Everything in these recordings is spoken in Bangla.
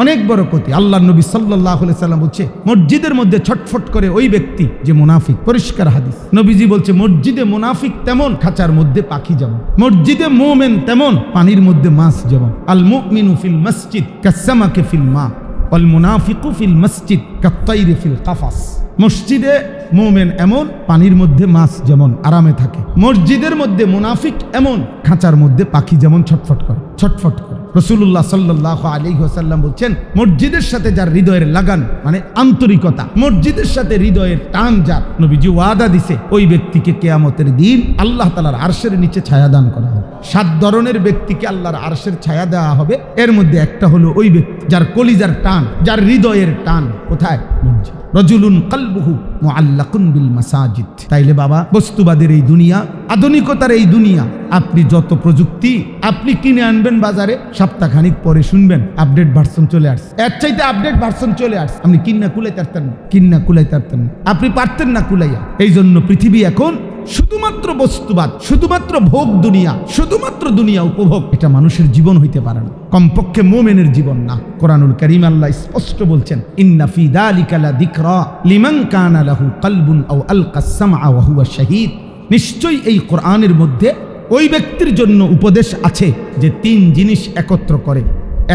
অনেক বড় ক্ষতি। আল্লাহর নবী সাল্লাল্লাহু আলাইহি সাল্লাম বলছে, মসজিদের মধ্যে ছটফট করে ওই ব্যক্তি যে মুনাফিক। পরিষ্কার হাদিস। নবীজি বলছে, মসজিদে মুনাফিক তেমন, খাঁচার মধ্যে পাখি যেমন। মসজিদে মুমিন তেমন, পানির মধ্যে মাছ যেমন। আল মুমিনু ফিল মসজিদ কাসসামাকে ফিল মা ওয়াল মুনাফিকু ফিল মসজিদ কাত্তাইরি ফিল কাফাস। মসজিদে মুমিন এমন, পানির মধ্যে মাছ যেমন আরামে থাকে। মসজিদের মধ্যে মুনাফিক এমন, খাঁচার মধ্যে পাখি যেমন ছটফট করে, ছটফট করে। রাসূলুল্লাহ সাল্লাল্লাহু আলাইহি ওয়াসাল্লাম বলছেন, মসজিদের সাথে যার হৃদয়ের লাগান মানে আন্তরিকতা, মসজিদের সাথে হৃদয়ের টান যার, নবীজি ওয়াদা দিছে ওই ব্যক্তিকে কিয়ামতের দিন আল্লাহ তাআলার আরশের নিচে ছায়া দান করা হবে। 7 ধরনের ব্যক্তিকে আল্লাহর আরশের ছায়া দেওয়া হবে। এর মধ্যে একটা হলো ওই ব্যক্তি যার কলিজার টান, যার হৃদয়ের টান কোথায়? মসজিদ। রজুলুন কলবুহু মুআল্লাকুন বিল মাসাজিদ। তাইলে বাবা, বস্তুবাদের এই দুনিয়া, আধুনিকতার এই দুনিয়া, আপনি যত প্রযুক্তি আপনি কিনে আনবেন বাজারে, সপ্তাহখানিক পরে শুনবেন আপডেট ভার্সন চলে আসছে। এর চাইতে আপডেট ভার্সন চলে আসছে। আপনি কিন্না কুলাইতে পারতেন না, কিন্না কুলাইতে পারতেন না, আপনি পারতেন না কুলাইয়া। এই জন্য পৃথিবী এখন শুধুমাত্র বস্তুবাদ, শুধুমাত্র ভোগ দুনিয়া, শুধুমাত্র দুনিয়া উপভোগ। এটা মানুষের জীবন হইতে পারে না, কমপক্ষে মুমিনের জীবন না। কোরআনুল কারীম আল্লাহ স্পষ্ট বলছেন, ইন্না ফি যালিকা লা যিকরা লিমান কানা লাহু কলবুন আও আলকাস সামআ ওয়া হুয়া শাহীদ। নিশ্চয়ই এই কোরআনের মধ্যে ওই ব্যক্তির জন্য উপদেশ আছে যে 3 জিনিস একত্র করে।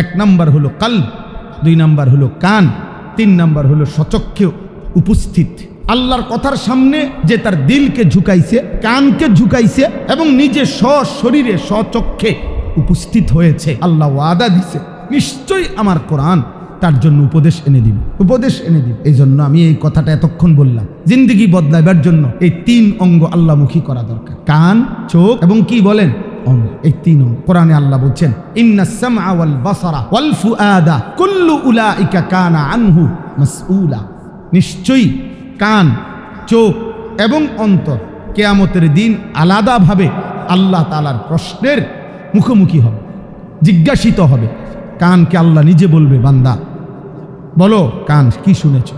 1 নাম্বার হলো কলব, 2 নাম্বার হলো কান, 3 নাম্বার হলো সচক্ষে উপস্থিত। আল্লাহর কথার সামনে যে তার দিলকে ঝুঁকাইছে, কানকে ঝুঁকাইছে এবং নিজে সশরীরে সচক্ষে উপস্থিত হয়েছে। আল্লাহ ওয়াদা দিছে, নিশ্চয়ই আমার কোরআন তার জন্য উপদেশ এনে দিবে, উপদেশ এনে দিবে। এই জন্য আমি এই কথাটা এতক্ষণ বললাম, জিন্দেগি বদলাইবার জন্য এই 3 অঙ্গ আল্লাহমুখী করা দরকার। কান, চোখ এবং কি বলেন অঙ্গ, এই 3 অঙ্গ। কোরআনে আল্লাহ বলছেন, ইন্নাস সামআ ওয়াল বাসারা ওয়াল ফুআদা কুল্লু উলাইকা কানা আনহু মাসউলা। নিশ্চয়ই কান, চোখ এবং অন্তর কিয়ামতের দিন আলাদাভাবে আল্লাহ তাআলার প্রশ্নের মুখোমুখি হবে, জিজ্ঞাসিত হবে। কানকে আল্লাহ নিজে বলবে, বান্দা বলো কান কি শুনেছ,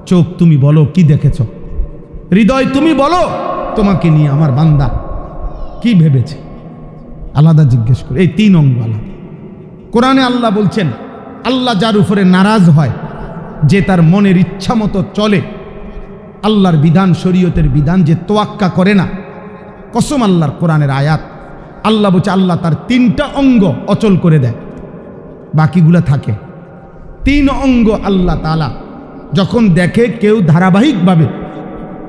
চোখ তুমি বলো কি দেখেছ, হৃদয় তুমি বলো তোমাকে নিয়ে আমার বান্দা কি ভেবেছে। আলাদা জিজ্ঞেস করে, এই 3 অঙ্গ আলাদা। কোরআনে আল্লাহ বলছেন, আল্লাহ যার উপরে নারাজ হয়, যে তার মনের ইচ্ছা মতো চলে, আল্লাহর বিধান শরীয়তের বিধান যে তোয়াক্কা করে না, কসম আল্লাহর কোরআনের আয়াত, আল্লাহ বলছে আল্লাহ তার 3টা অঙ্গ অচল করে দেয়, বাকিগুলা থাকে। 3 অঙ্গ আল্লাহ তাআলা যখন দেখে কেউ ধারাবাহিকভাবে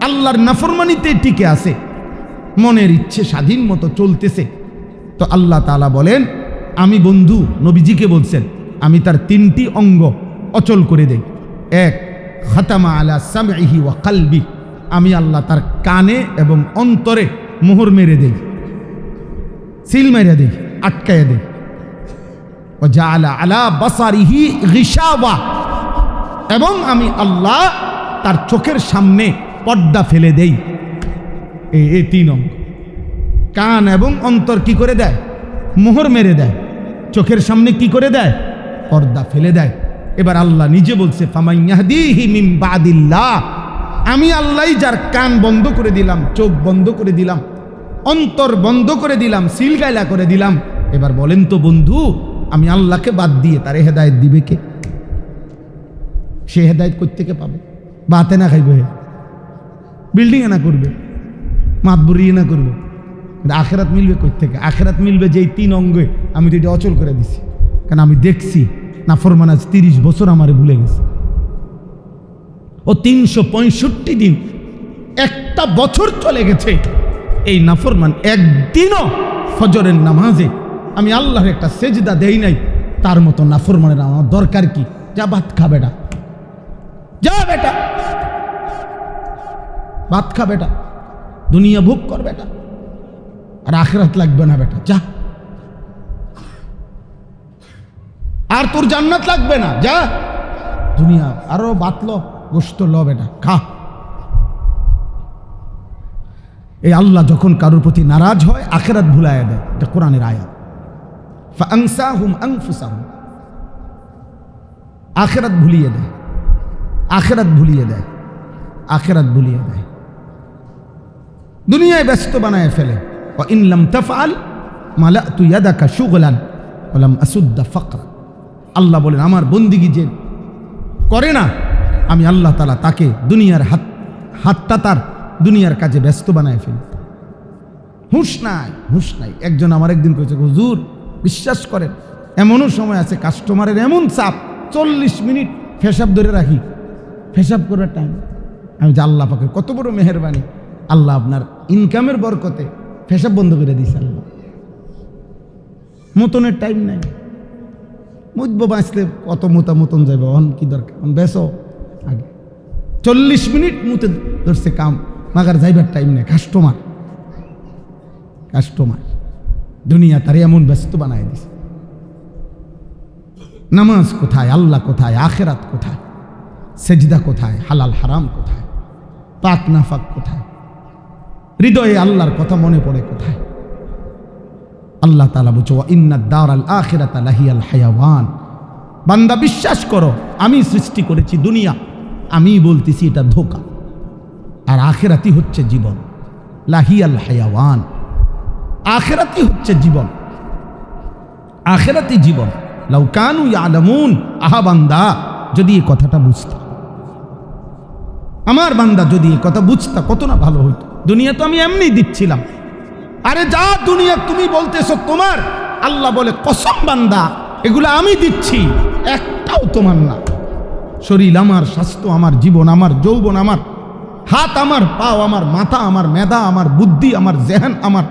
আল্লাহর নাফরমানিতে টিকে আছে, মনের ইচ্ছে স্বাধীন মতো চলতেছে, তো আল্লাহ তাআলা বলেন, আমি বন্ধু নবীজিকে বলছেন, আমি তার 3টি অঙ্গ অচল করে দেই। 1, খাতামা আলা সামঈহি ওয়া কলবি, আমি আল্লাহ তার কানে এবং অন্তরে মোহর মেরে দেই, সিল মেরে দেই, আটকায় দেই। ওয়া জাআলা আলা বাসারিহি গিশাওয়া, এবং আমি আল্লাহ তার চোখের সামনে পর্দা ফেলে দেই। এই 3 অঙ্গ। কান এবং অন্তর কি করে দেয়? মোহর মেরে দেয়। চোখের সামনে কি করে দেয়? পর্দা ফেলে দেয়। এবার আল্লাহ নিজে বলছে, ফামান ইয়াহদিহি মিন বাদিল্লাহ, আমি আল্লাহই যার কান বন্ধ করে দিলাম, চোখ বন্ধ করে দিলাম, অন্তর বন্ধ করে দিলাম, সিলগাইলা করে দিলাম। এবার বলেন তো বন্ধু, আমি আল্লাহকে বাদ দিয়ে তারে হেদায়েত দিবে কে? সে হেদায়েত কই থেকে পাবে? বাতে না খাইবে, বিল্ডিং এ না করবে, মাতবুরি না করবে, আখেরাত মিলবে কই থেকে? আখেরাত মিলবে যে এই 3 অঙ্গে আমি তো এটা অচল করে দিছি। কারণ আমি দেখছি নাফরমান আজ 30 বছর আমারে ভুলে গেছে। ও 365 দিন, একটা বছর চলে গেছে, এই নাফরমান একদিনও ফজরের নামাজে আমি আল্লাহর একটা সেজদা দেই নাই। তার মতো নাফরমানের আমার দরকার কি? যা ভাত খা বেটা, যা বেটা ভাত খা বেটা, দুনিয়া ভোগ কর বেটা, আর আখিরাত লাগবে না বেটা, যা। আর তোর জান্নাত লাগবে না, যা। দুনিয়া আরো বাতলো গোশত ল বেটা, খা। এই আল্লাহ যখন কারোর প্রতি নারাজ হয়, আখিরাত ভুলাইয়া দেয়। এটা কোরআনের আয়াত। ফাআনসাহুম আনফুসাহুম, আখিরাত ভুলিয়ে দেয়, আখিরাত ভুলিয়ে দেয়, আখিরাত ভুলিয়ে দেয়। দুনিয়ায় ব্যস্ত বানায় ফেলে। ওয়া ইন লাম তাফআল মালাতু ইয়াদাকা শুগলান ওয়া লাম আসুদ্দা ফাকরা। আল্লাহ বলেন আমার বন্দিগি যে করে না, আমি আল্লাহ তাআলা তাকে দুনিয়ার হাতটা তার দুনিয়ার কাজে ব্যস্ত বানায় ফেলি। হুঁশ নাই। একজন আমার একদিন কইছে, হুজুর বিশ্বাস করেন এমনও সময় আছে কাস্টমারের এমন চাপ 40 মিনিট পেশাব ধরে রাখি, পেশাব করার টাইম। আমি যে আল্লাহ পাকের কত বড় মেহেরবানি, আল্লাহ আপনার ইনকামের বরকতে পেশাব বন্ধ করে দিয়েছে। আল্লাহ মতনের টাইম নাই, মুজব বাঁচলে কত মতন যাবে, অন কি দরকার, বেসো আগে 40 মিনিট মুতে ধরছে কাম, মাগার যাইবার টাইম নেই। কাস্টমার দুনিয়া তারে এমন ব্যস্ত বানায় দিছে। নামাজ কোথায়, আল্লাহ কোথায়, আখেরাত কোথায়, সেজদা কোথায়, হালাল হারাম কোথায়, পাক নাফাক কোথায়, হৃদয়ে আল্লাহর কথা মনে পড়ে কোথায়? আল্লাহ তাআলা বলছে ওয়া ইন্নাদ দারাল আখিরাতা লাহিয়াল হায়াওয়ান। বান্দা বিশ্বাস করো আমি সৃষ্টি করেছি দুনিয়া, আমি বলতেছি এটা ধোঁকা, আর আখিরাতই হচ্ছে জীবন। লাহিয়াল হায়াওয়ান, আখিরাতই হচ্ছে জীবন, আখিরাতই জীবন। লাউ কানু ইয়ালামুন, আহা বান্দা যদি এই কথাটা বুঝতা, আমার বান্দা যদি এই কথা বুঝতা কত না ভালো হইতো। দুনিয়া তো আমি এমনি দিচ্ছিলাম, আরে যা দুনিয়া তুমি বলতেছো তোমার, আল্লাহ বলে কসম বান্দা এগুলো আমি দিচ্ছি, একটাও তোমার না। শরীর আমার, স্বাস্থ্য আমার, জীবন আমার, যৌবন আমার, হাত আমার, পাও আমার, মাথা আমার, মেধা আমার, বুদ্ধি আমার, জেহান আমার,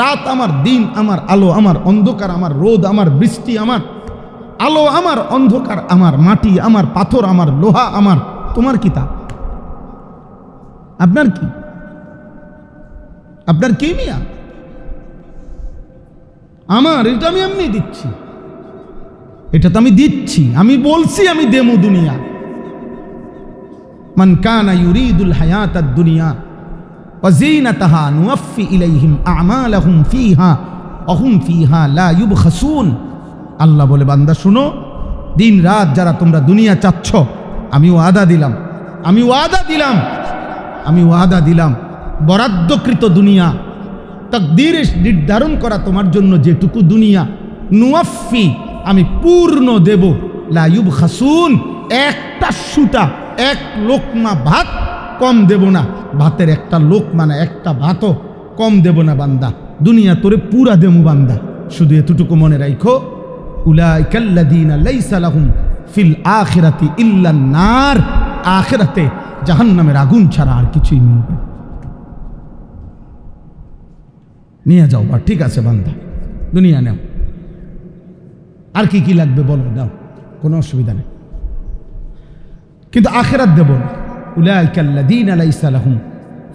রাত আমার, দিন আমার, আলো আমার, অন্ধকার আমার, রোদ আমার, বৃষ্টি আমার, আলো আমার, অন্ধকার আমার, মাটি আমার, পাথর আমার, লোহা আমার। তোমার কি তা? আপনার কি? আপনার কি মিয়া? আমার এটা আমি এমনি দিচ্ছি, এটা তো আমি দিচ্ছি, আমি বলছি আমি দেমু দুনিয়া। মান কানা ইউরিদুল হায়াতাদ দুনিয়া ওয়া যিনাতাহা নুওয়াফি ইলাইহিম আমালাহুম ফিহা ওয়া হুম ফিহা লা ইউবখাসুন। আল্লাহ বলে বান্দা শুনো, দিন রাত যারা তোমরা দুনিয়া চাচ্ছ, আমি ওয়াদা দিলাম বরাদ্দকৃত দুনিয়া, তাকদীরে নির্ধারণ করা তোমার জন্য যেটুকু দুনিয়া, নুওয়াফি আমি পূর্ণ দেব, লা ইউবখাসুন একটা সুতা, এক লোকমা ভাত কম দেব না, ভাতের একটা লোকমা না, একটা ভাতও কম দেব না বান্দা, দুনিয়া তোরে পুরা দেমু বান্দা। শুধু এতটুকু মনে রাখো, উলাইকাল্লাযীনা লাইসা লাহুম ফিল আখিরাতি ইল্লান নার, আখিরাতে জাহান্নামের আগুন ছাড়া আর কিছুই মিলবে। নিয়ে যাও বা ঠিক আছে বান্দা, দুনিয়া নাও, আর কি কি লাগবে বলো, দাও, কোনো অসুবিধা নেই, কিন্তু আখিরাত দেব না। উলাইকাল্লাযীনা লাইসা লাহুম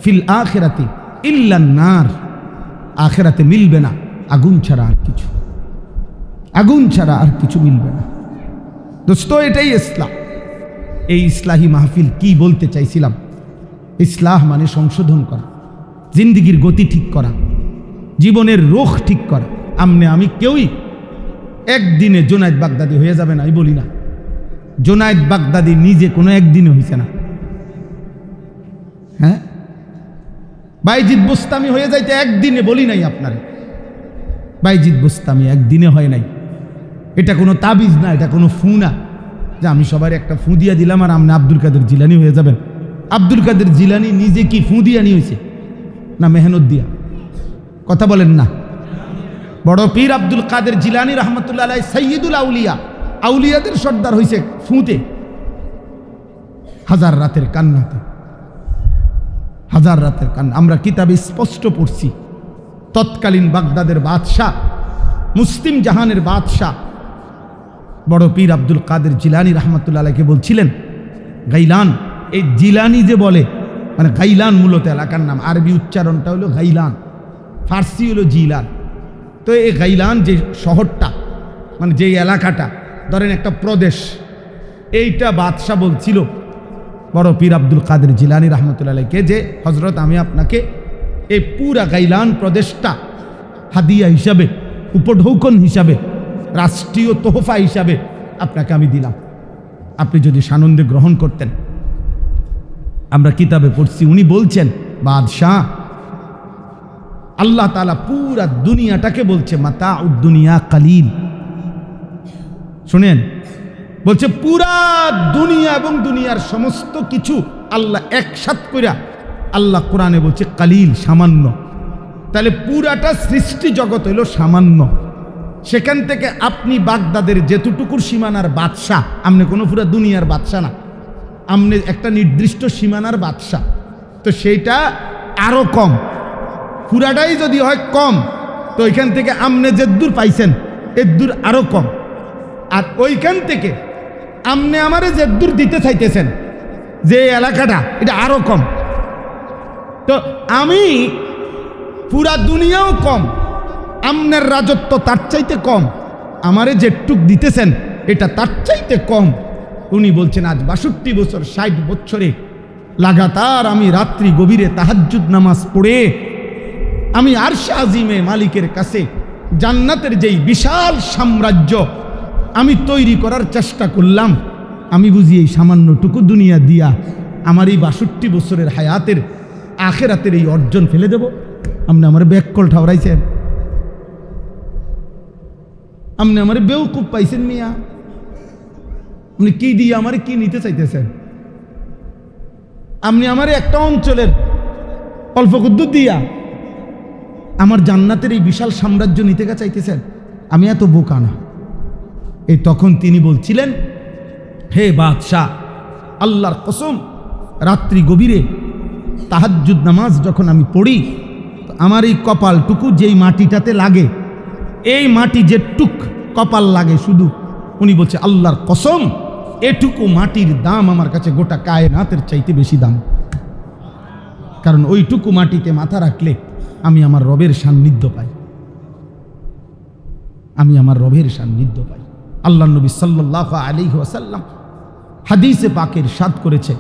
ফিল আখিরাতি ইল্লান নার, আখিরাতে মিলবে না আগুন ছাড়া আর কিছু, আগুন ছাড়া আর কিছু মিলবে না। দোস্ত এটাই ইসলাম। এই ইসলাহি মাহফিল কি বলতে চাইছিলাম, ইসলাহ মানে সংশোধন করা, জিন্দিগির গতি ঠিক করা, জীবনের রোখ ঠিক করা। আমি কেউই একদিনে জুনায়েদ বাগদাদি হয়ে যাবে না, আমি বলি না। জুনায়েদ বাগদাদি নিজে কোনো একদিনে হয়েছে না। হ্যাঁ, বাইজিদ বুস্তামি হয়ে যাইতে একদিনে বলি নাই আপনারে, বাইজিদ বুস্তামি একদিনে হয় নাই। এটা কোনো তাবিজ না, এটা কোনো ফু না যে আমি সবার একটা ফু দিয়া দিলাম আর আপনি আব্দুল কাদের জিলানি হয়ে যাবেন। আব্দুল কাদের জিলানি নিজে কি ফু দিয়া নি হয়েছে না মেহনত দিয়া? কথা বলেন না। বড় পীর আব্দুল কাদের জিলানি রহমতুল্লাহ আলাইহি সাইয়্যিদুল আউলিয়া, আউলিয়াদের সর্দার হয়েছে ফুঁতে, হাজার রাতের কান্নাতে, হাজার রাতের কান্না। আমরা কিতাবে স্পষ্ট পড়ছি, তৎকালীন বাগদাদের বাদশাহ, মুসলিম জাহানের বাদশাহ বড় পীর আব্দুল কাদের জিলানি রহমতুল্লাহ আলাইহিকে বলছিলেন, গাইলান, এই জিলানি যে বলে মানে গাইলান মূলত এলাকার নাম, আরবি উচ্চারণটা হলো গাইলান, ফার্সি হলো জিলান। তো এই গাইলান যে শহরটা মানে যে এলাকাটা, ধরেন একটা প্রদেশ, এইটা বাদশাহ বলছিল বড় পীর আব্দুল কাদের জিলানি রহমতুল্লাহ আলাইহিকে যে হজরত আমি আপনাকে এই পুরা গাইলান প্রদেশটা হাদিয়া হিসাবে, উপঢৌকন হিসাবে, রাষ্ট্রীয় তোহফা হিসাবে আপনাকে আমি দিলাম, আপনি যদি সানন্দে গ্রহণ করতেন। আমরা কিতাবে পড়ছি, উনি বলছেন বাদশাহ, আল্লাহ তাআলা পুরা দুনিয়াটাকে বলছে মাতাউদ দুনিয়া কালিল। শুনেন, বলছে পুরা দুনিয়া এবং দুনিয়ার সমস্ত কিছু আল্লাহ একসাথ কইরা আল্লাহ কোরআনে বলছে কালিল, সামান্য। তাহলে পুরাটা সৃষ্টি জগৎ হইল সামান্য। সেখান থেকে আপনি বাগদাদের যেতুটুকুর সীমানার বাদশাহ, আপনি কোনো পুরা দুনিয়ার বাদশাহ না, আপনি একটা নির্দিষ্ট সীমানার বাদশাহ। তো সেইটা আরো কম, পুরাটাই যদি হয় কম, তো ওইখান থেকে আপনি যে দূর পাইছেন এর দূর আরো কম। আর ওইখান থেকে আপনি আমারে যে দূর দিতে চাইতেছেন যে এলাকাটা, এটা আরো কম। তো আমি পুরা দুনিয়াও কম, আপনার রাজত্ব তার চাইতে কম, আমারে যেটুক দিতেছেন এটা তার চাইতে কম। উনি বলছেন আজ 62 বছর, 60 বছরে লাগাতার আমি রাত্রি গভীরে তাহাজ্জুদ নামাজ পড়ে আমি আরশে আজিমে মালিকের কাছে জান্নাতের যেই বিশাল সাম্রাজ্য আমি তৈরি করার চেষ্টা করলাম, আমি বুঝি এই সামান্যটুকু দুনিয়া দিয়া আমার এই 62 বছরের হায়াতের আখেরাতের এই অর্জন ফেলে দেব? আপনি আমার ব্যাককল ঠাউরাইছেন, আপনি আমার বেউকুফ পাইছেন মিয়া। আপনি কি দিয়ে আমার কি নিতে চাইতেছেন? আপনি আমার একটা অঞ্চলের অল্প কুদ্দুর দিয়া আমার জান্নাতের এই বিশাল সাম্রাজ্য নিতে চাইতেছেন? আমি এত বোকা না। এই তখন তিনি বলছিলেন, হে বাদশাহ, আল্লাহর কসম, রাত্রি গভীরে তাহাজ্জুদ নামাজ যখন আমি পড়ি, আমার এই কপালটুকু যেই মাটিটাতে লাগে, এই মাটি যেটুক কপাল লাগে শুধু, উনি বলছে আল্লাহর কসম, এটুকু মাটির দাম আমার কাছে গোটা কায়নাতের চাইতে বেশি দাম। কারণ ওইটুকু মাটিতে মাথা রাখলে আমি আমার রবের সান্নিধ্য পাই, আমি আমার রবের সান্নিধ্য পাই। আল্লাহ নবী সাল্লাল্লাহু আলাইহি ওয়াসাল্লাম হাদিসে পাকে ইরশাদ করেছে,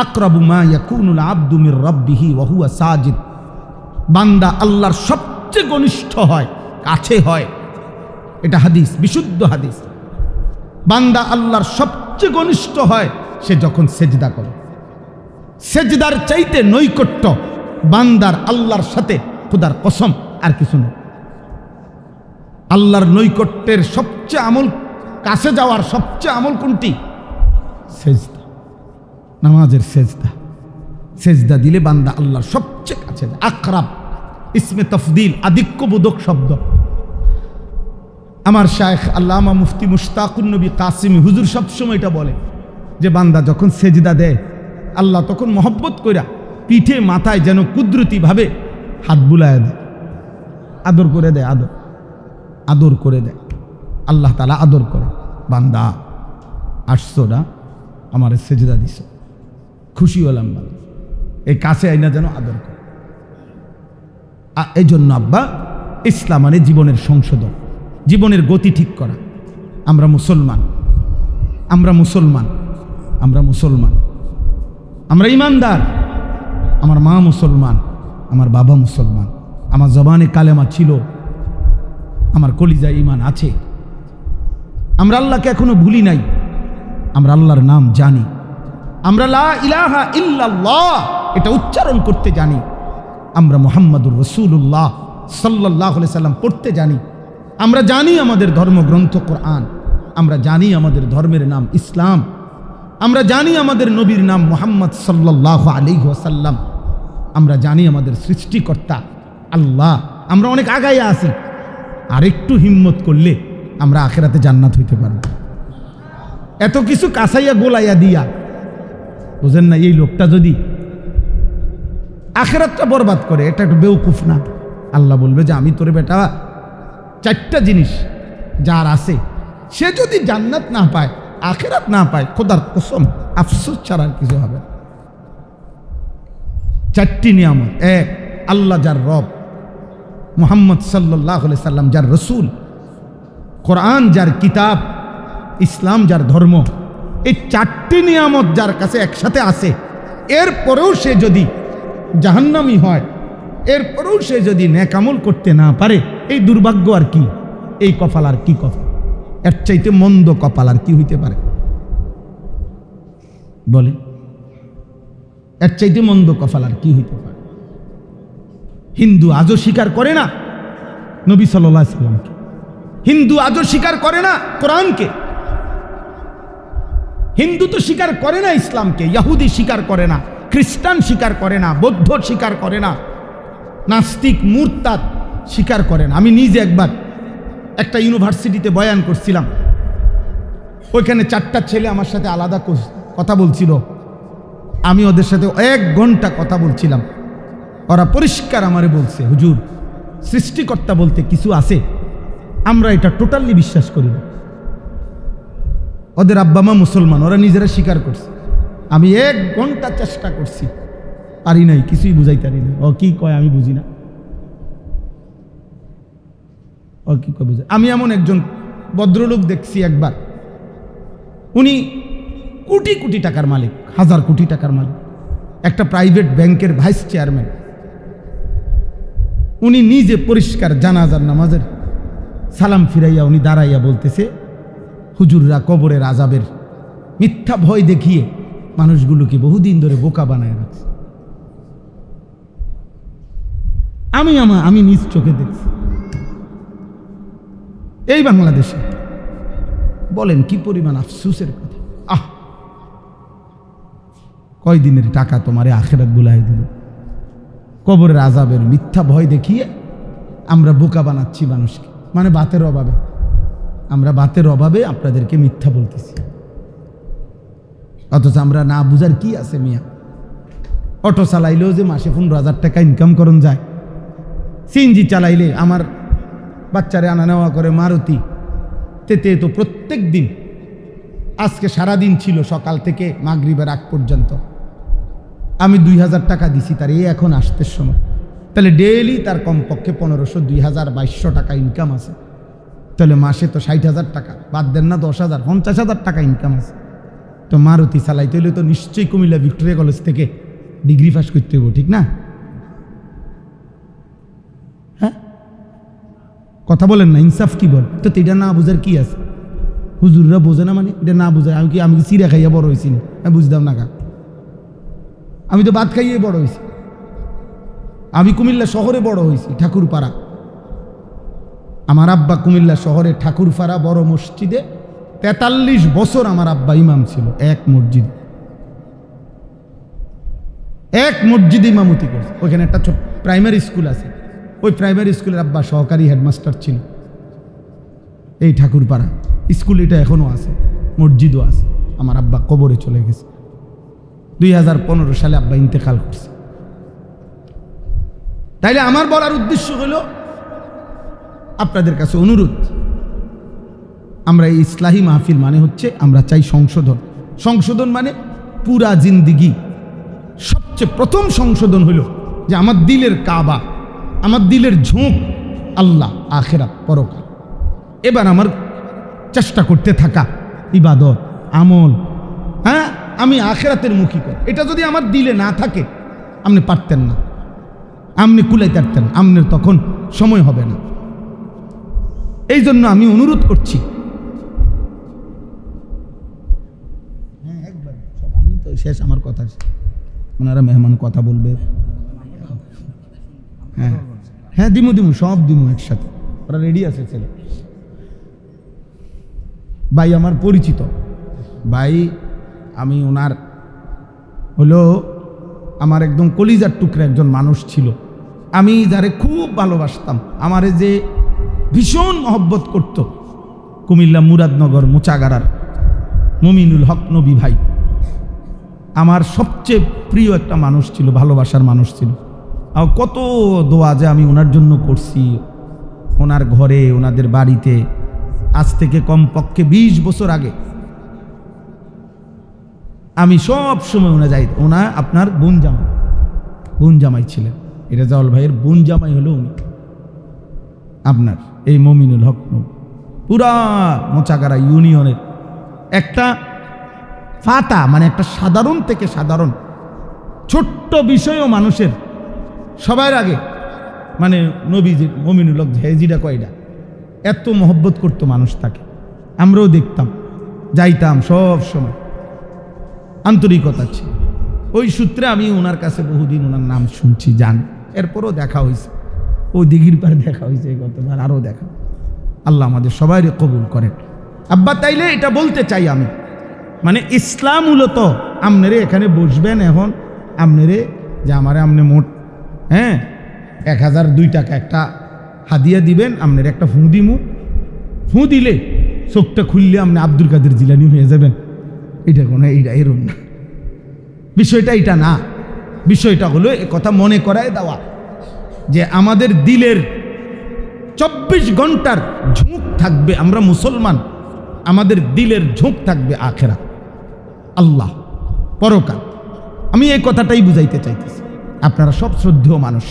আকরাবু মা ইয়াকুনুল আবদু মির রাব্বিহি ওয়া হুয়া সাজিদ। বান্দা আল্লাহর সবচেয়ে ঘনিষ্ঠ হয়, কাছে হয়, এটা হাদিস, বিশুদ্ধ হাদিস। বান্দা আল্লাহর সবচেয়ে ঘনিষ্ঠ হয় সে যখন সেজদা করে। সেজদার চাইতে নৈকট্য বান্দার আল্লাহর সাথে, খোদার কসম, আর কিছু না। আল্লাহর নৈকট্যের সবচেয়ে আমল, কাছে যাওয়ার সবচেয়ে আমল কোনটি? সেজদা, নামাজের সেজদা। সেজদা দিলে বান্দা আল্লাহর সবচেয়ে কাছে যায়। আকরাব ইসমে তফদিল, আধিক্যবোধক শব্দ। আমার শায়েখ আল্লামা মুফতি মুশতাকুন নবী কাসিমি হুজুর সবসময় এটা বলে যে বান্দা যখন সেজদা দেয়, আল্লাহ তখন মহব্বত কইরা পিঠে মাথায় যেন কুদরতিভাবে হাত বুলায় দেয়, আদর করে দেয়, আদর করে দেয়। আল্লাহ তাআলা আদর করে, বান্দা আসছো না, আমার সেজদা দিছ, খুশি হলাম, বান্দা এই কাছে আইনা যেন আদর করে। এই জন্য আব্বা, ইসলাম মানে জীবনের সংশোধন, জীবনের গতি ঠিক করা। আমরা মুসলমান, আমরা মুসলমান, আমরা মুসলমান, আমরা ইমানদার। আমার মা মুসলমান, আমার বাবা মুসলমান, আমার জবানে কালেমা ছিল, আমার কলিজায় ঈমান আছে। আমরা আল্লাহকে এখনো ভুলি নাই, আমরা আল্লাহর নাম জানি, আমরা লা ইলাহা ইল্লাল্লাহ এটা উচ্চারণ করতে জানি, আমরা মুহাম্মাদুর রাসূলুল্লাহ সাল্লাল্লাহু আলাইহি সাল্লাম পড়তে জানি, আমরা জানি আমাদের ধর্মগ্রন্থ কোরআন, আমরা জানি আমাদের ধর্মের নাম ইসলাম, আমরা জানি আমাদের নবীর নাম মুহাম্মদ সাল্লাল্লাহু আলাইহি ওয়াসাল্লাম, আমরা জানি আমাদের সৃষ্টিকর্তা আল্লাহ। আমরা অনেক আগাইয়া আছি, আর একটু হিম্মত করলে আমরা আখিরাতে জান্নাত হইতে পারব। এত কিছু কাছাইয়া গোলাইয়া দিয়া, বুঝেন না? এই লোকটা যদি আখিরাতটা বরবাদ করে, এটা একটু বেউকুফ না? আল্লাহ বলবে যে আমি তোরে বেটা 4টা জিনিস যার আছে, সে যদি জান্নাত না পায়, আখিরাত না পায়, খোদার কসম আফসোস ছাড়া আর কিছু হবে। 4টি নিয়ামত। 1, আল্লাহ যার রব, মুহাম্মদ সাল্লাল্লাহু আলাইহি সাল্লাম যার রসুল, কোরআন যার কিতাব, ইসলাম যার ধর্ম। এই 4টি নিয়ামত যার কাছে একসাথে আছে, এরপরেও সে যদি জাহান্নামী হয়, এরপরেও সে যদি নেক আমল করতে না পারে, এই দুর্ভাগ্য আর কি, এই কপাল আর কি কপাল, এর চাইতে মন্দ কপাল আর কি হইতে পারে বলে? এর চাইতে মন্দ কপাল আর কি হইতে পারে? হিন্দু আজও স্বীকার করে না নবী সাল্লাল্লাহু আলাইহি সাল্লামকে, হিন্দু আজও স্বীকার করে না কোরআনকে। হিন্দু তো স্বীকার করে না ইসলামকে, ইহুদি স্বীকার করে না, খ্রিস্টান স্বীকার করে না, বৌদ্ধ স্বীকার করে না, নাস্তিক মুরতাদ স্বীকার করে না। আমি নিজে একবার একটা ইউনিভার্সিটিতে বয়ান করছিলাম, ওইখানে 4টা ছেলে আমার সাথে আলাদা কথা বলছিল, আমি ওদের সাথে 1 ঘন্টা কথা বলছিলাম। ওরা পরিষ্কার আমারে বলছে, হুজুর সৃষ্টিকর্তা বলতে কিছু আছে, আমরা এটা টোটালি বিশ্বাস করি না। ওদের আব্বা মা মুসলমান, ওরা নিজেরা স্বীকার করছে। আমি 1 ঘন্টা চেষ্টা করছি, পারি নাই, কিছুই বুঝাইতে পারি না। ও কি কয় আমি বুঝি না, ও কি কয় বুঝে। আমি এমন একজন ভদ্রলোক দেখছি একবার, উনি কোটি কোটি টাকার মালিক, 1000 কোটি টাকার মালিক, একটা প্রাইভেট ব্যাংকের ভাইস চেয়ারম্যান। উনি নিজে পরিষ্কার জানাজার নামাজের সালাম ফিরাইয়া উনি দাঁড়াইয়া বলতেছে, হুজুররা কবরের আযাবের মিথ্যা ভয় দেখিয়ে মানুষগুলোকে বহুদিন ধরে বোকা বানায় রাখছে। আমি নিজ চোখে দেখছি। এই বাংলাদেশে বলেন কি পরিমাণ আফসোসের কথা। কয়দিনের টাকা তোমারে আখিরাত বুলাই দিল, কবরের আযাবের মিথ্যা ভয় দেখিয়ে আমরা বোকা বানাচ্ছি মানুষকে। মানে বাতের অভাবে, আমরা বাতের অভাবে আপনাদেরকে মিথ্যা বলতেছি, অথচ আমরা না বুঝার কি আছে মিয়া। অটো চালাইলেও যে মাসে 15,000 টাকা ইনকাম করন যায়, সিএনজি চালাইলে আমার বাচ্চারে আনা নেওয়া করে মারুতি, তেতে তো প্রত্যেক দিন, আজকে সারাদিন ছিল সকাল থেকে মাগরিবের আগ পর্যন্ত, আমি 2000 টাকা দিছি তার এই এখন আসতে সময়। তাহলে ডেইলি তার কমপক্ষে 1500, 2000, 2200 টাকা ইনকাম আছে। তাহলে মাসে তো 60,000 টাকা, বাদ দেন না 10,000, 50,000 টাকা ইনকাম আছে। তো মারুতি চালাইতে হলে তো নিশ্চয়ই কুমিল্লা ভিক্টোরিয়া কলেজ থেকে ডিগ্রি পাস করতে হইব, ঠিক না? হ্যাঁ, কথা বলেন না, ইনসাফ কি বল? তো এটা না বুঝার কি আছে? হুজুররা বোঝে না, মানে এটা না বুঝায়। আমি কি চিড়া খাইয়া বড় হয়েছি না? আমি বুঝতাম না, আমি তো ভাত খাইয়ে বড় হয়েছি। আমি কুমিল্লা শহরে বড় হয়েছি, ঠাকুরপাড়া। আমার আব্বা কুমিল্লা শহরে ঠাকুরপাড়া বড় মসজিদে 43 বছর আমার আব্বা ইমাম ছিল। এক মসজিদে ইমামতি করছে। ওইখানে একটা ছোট প্রাইমারি স্কুল আছে, ওই প্রাইমারি স্কুলের আব্বা সহকারী হেডমাস্টার ছিল। এই ঠাকুরপাড়া স্কুল এটা এখনো আছে, মসজিদও আছে। আমার আব্বা কবরে চলে গেছে, 2015 সালে আব্বা ইন্তেকাল করছে। তাইলে আমার বলার উদ্দেশ্য হলো আপনাদের কাছে অনুরোধ, আমরা এই ইসলাহি মাহফিল মানে হচ্ছে আমরা চাই সংশোধন মানে পুরা জিন্দিগি। সবচেয়ে প্রথম সংশোধন হলো যে আমার দিলের কাবা, আমার দিলের ঝোঁক আল্লাহ, আখিরাত, পরকাল। এবার আমার চেষ্টা করতে থাকা ইবাদত, আমল, হ্যাঁ, আমি আখিরাতের মুখী করি। এটা যদি আমার দিলে না থাকে, আপনি পারতেন না, আপনি কুলাইতে পারতেন, আপনার তখন সময় হবে না। এই জন্য আমি অনুরোধ করছি, আমি তো শেষ, আমার কথা, ওনারা মেহমান কথা বলবে। হ্যাঁ হ্যাঁ, দিমু সব দিমু একসাথে, ওরা রেডি আছে ছেলে। ভাই আমার পরিচিত ভাই, আমি ওনার হলো আমার একদম কলিজার টুকরা একজন মানুষ ছিল। আমি যারে খুব ভালোবাসতাম, আমারে যে ভীষণ মহব্বত করত, কুমিল্লা মুরাদনগর মোচাগাড়ার মুমিনুল হক নবী ভাই আমার সবচেয়ে প্রিয় একটা মানুষ ছিল, ভালোবাসার মানুষ ছিল। আর কত দোয়া যে আমি ওনার জন্য করছি, ওনার ঘরে, ওনাদের বাড়িতে। আজ থেকে কমপক্ষে 20 বছর আগে আমি সব সময় ওনা যাই। ওনা আপনার বোন জামাই ছিলেন, রেজাউল ভাইয়ের বোন জামাই হলো উনি, আপনার এই মুমিনুল হক। পুরা মোচাগাড়া ইউনিয়নের একটা ফাতা, মানে একটা সাধারণ থেকে সাধারণ ছোট্ট বিষয়ও মানুষের সবার আগে, মানে নবীজি মুমিনুল হক হেজিটা কয়টা এত মহব্বত করতো মানুষ তাকে। আমরাও দেখতাম, যাইতাম সব সময়, আন্তরিকতা ছিল। ওই সূত্রে আমি ওনার কাছে বহুদিন ওনার নাম শুনছি, জান। এরপরও দেখা হয়েছে, ওই দিঘির পারে দেখা হয়েছে, গতবার আরও দেখা। আল্লাহ আমাদের সবাই কবুল করেন। আব্বা, তাইলে এটা বলতে চাই আমি, মানে ইসলাম মূলত আমনেরে এখানে বসবেন, এখন আমনেরে যে আমারে আমনে মোট 1002 টাকা একটা হাদিয়া দিবেন, আমনের একটা ফু দিমু, ফু দিলে চোখটা খুললে আপনি আব্দুল কাদের জিলানি হয়ে যাবেন। এটা কোনো এরম না, বিষয়টা এটা না। বিষয়টা হলো এ কথা মনে করায় দেওয়া যে আমাদের দিলের 24 ঘন্টার ঝোঁক থাকবে, আমরা মুসলমান, আমাদের দিলের ঝোঁক থাকবে আখেরাত, আল্লাহ, পরকাল। আমি এই কথাটাই বুঝাইতে চাইতেছি। আপনারা সব শ্রদ্ধেয় মানুষ,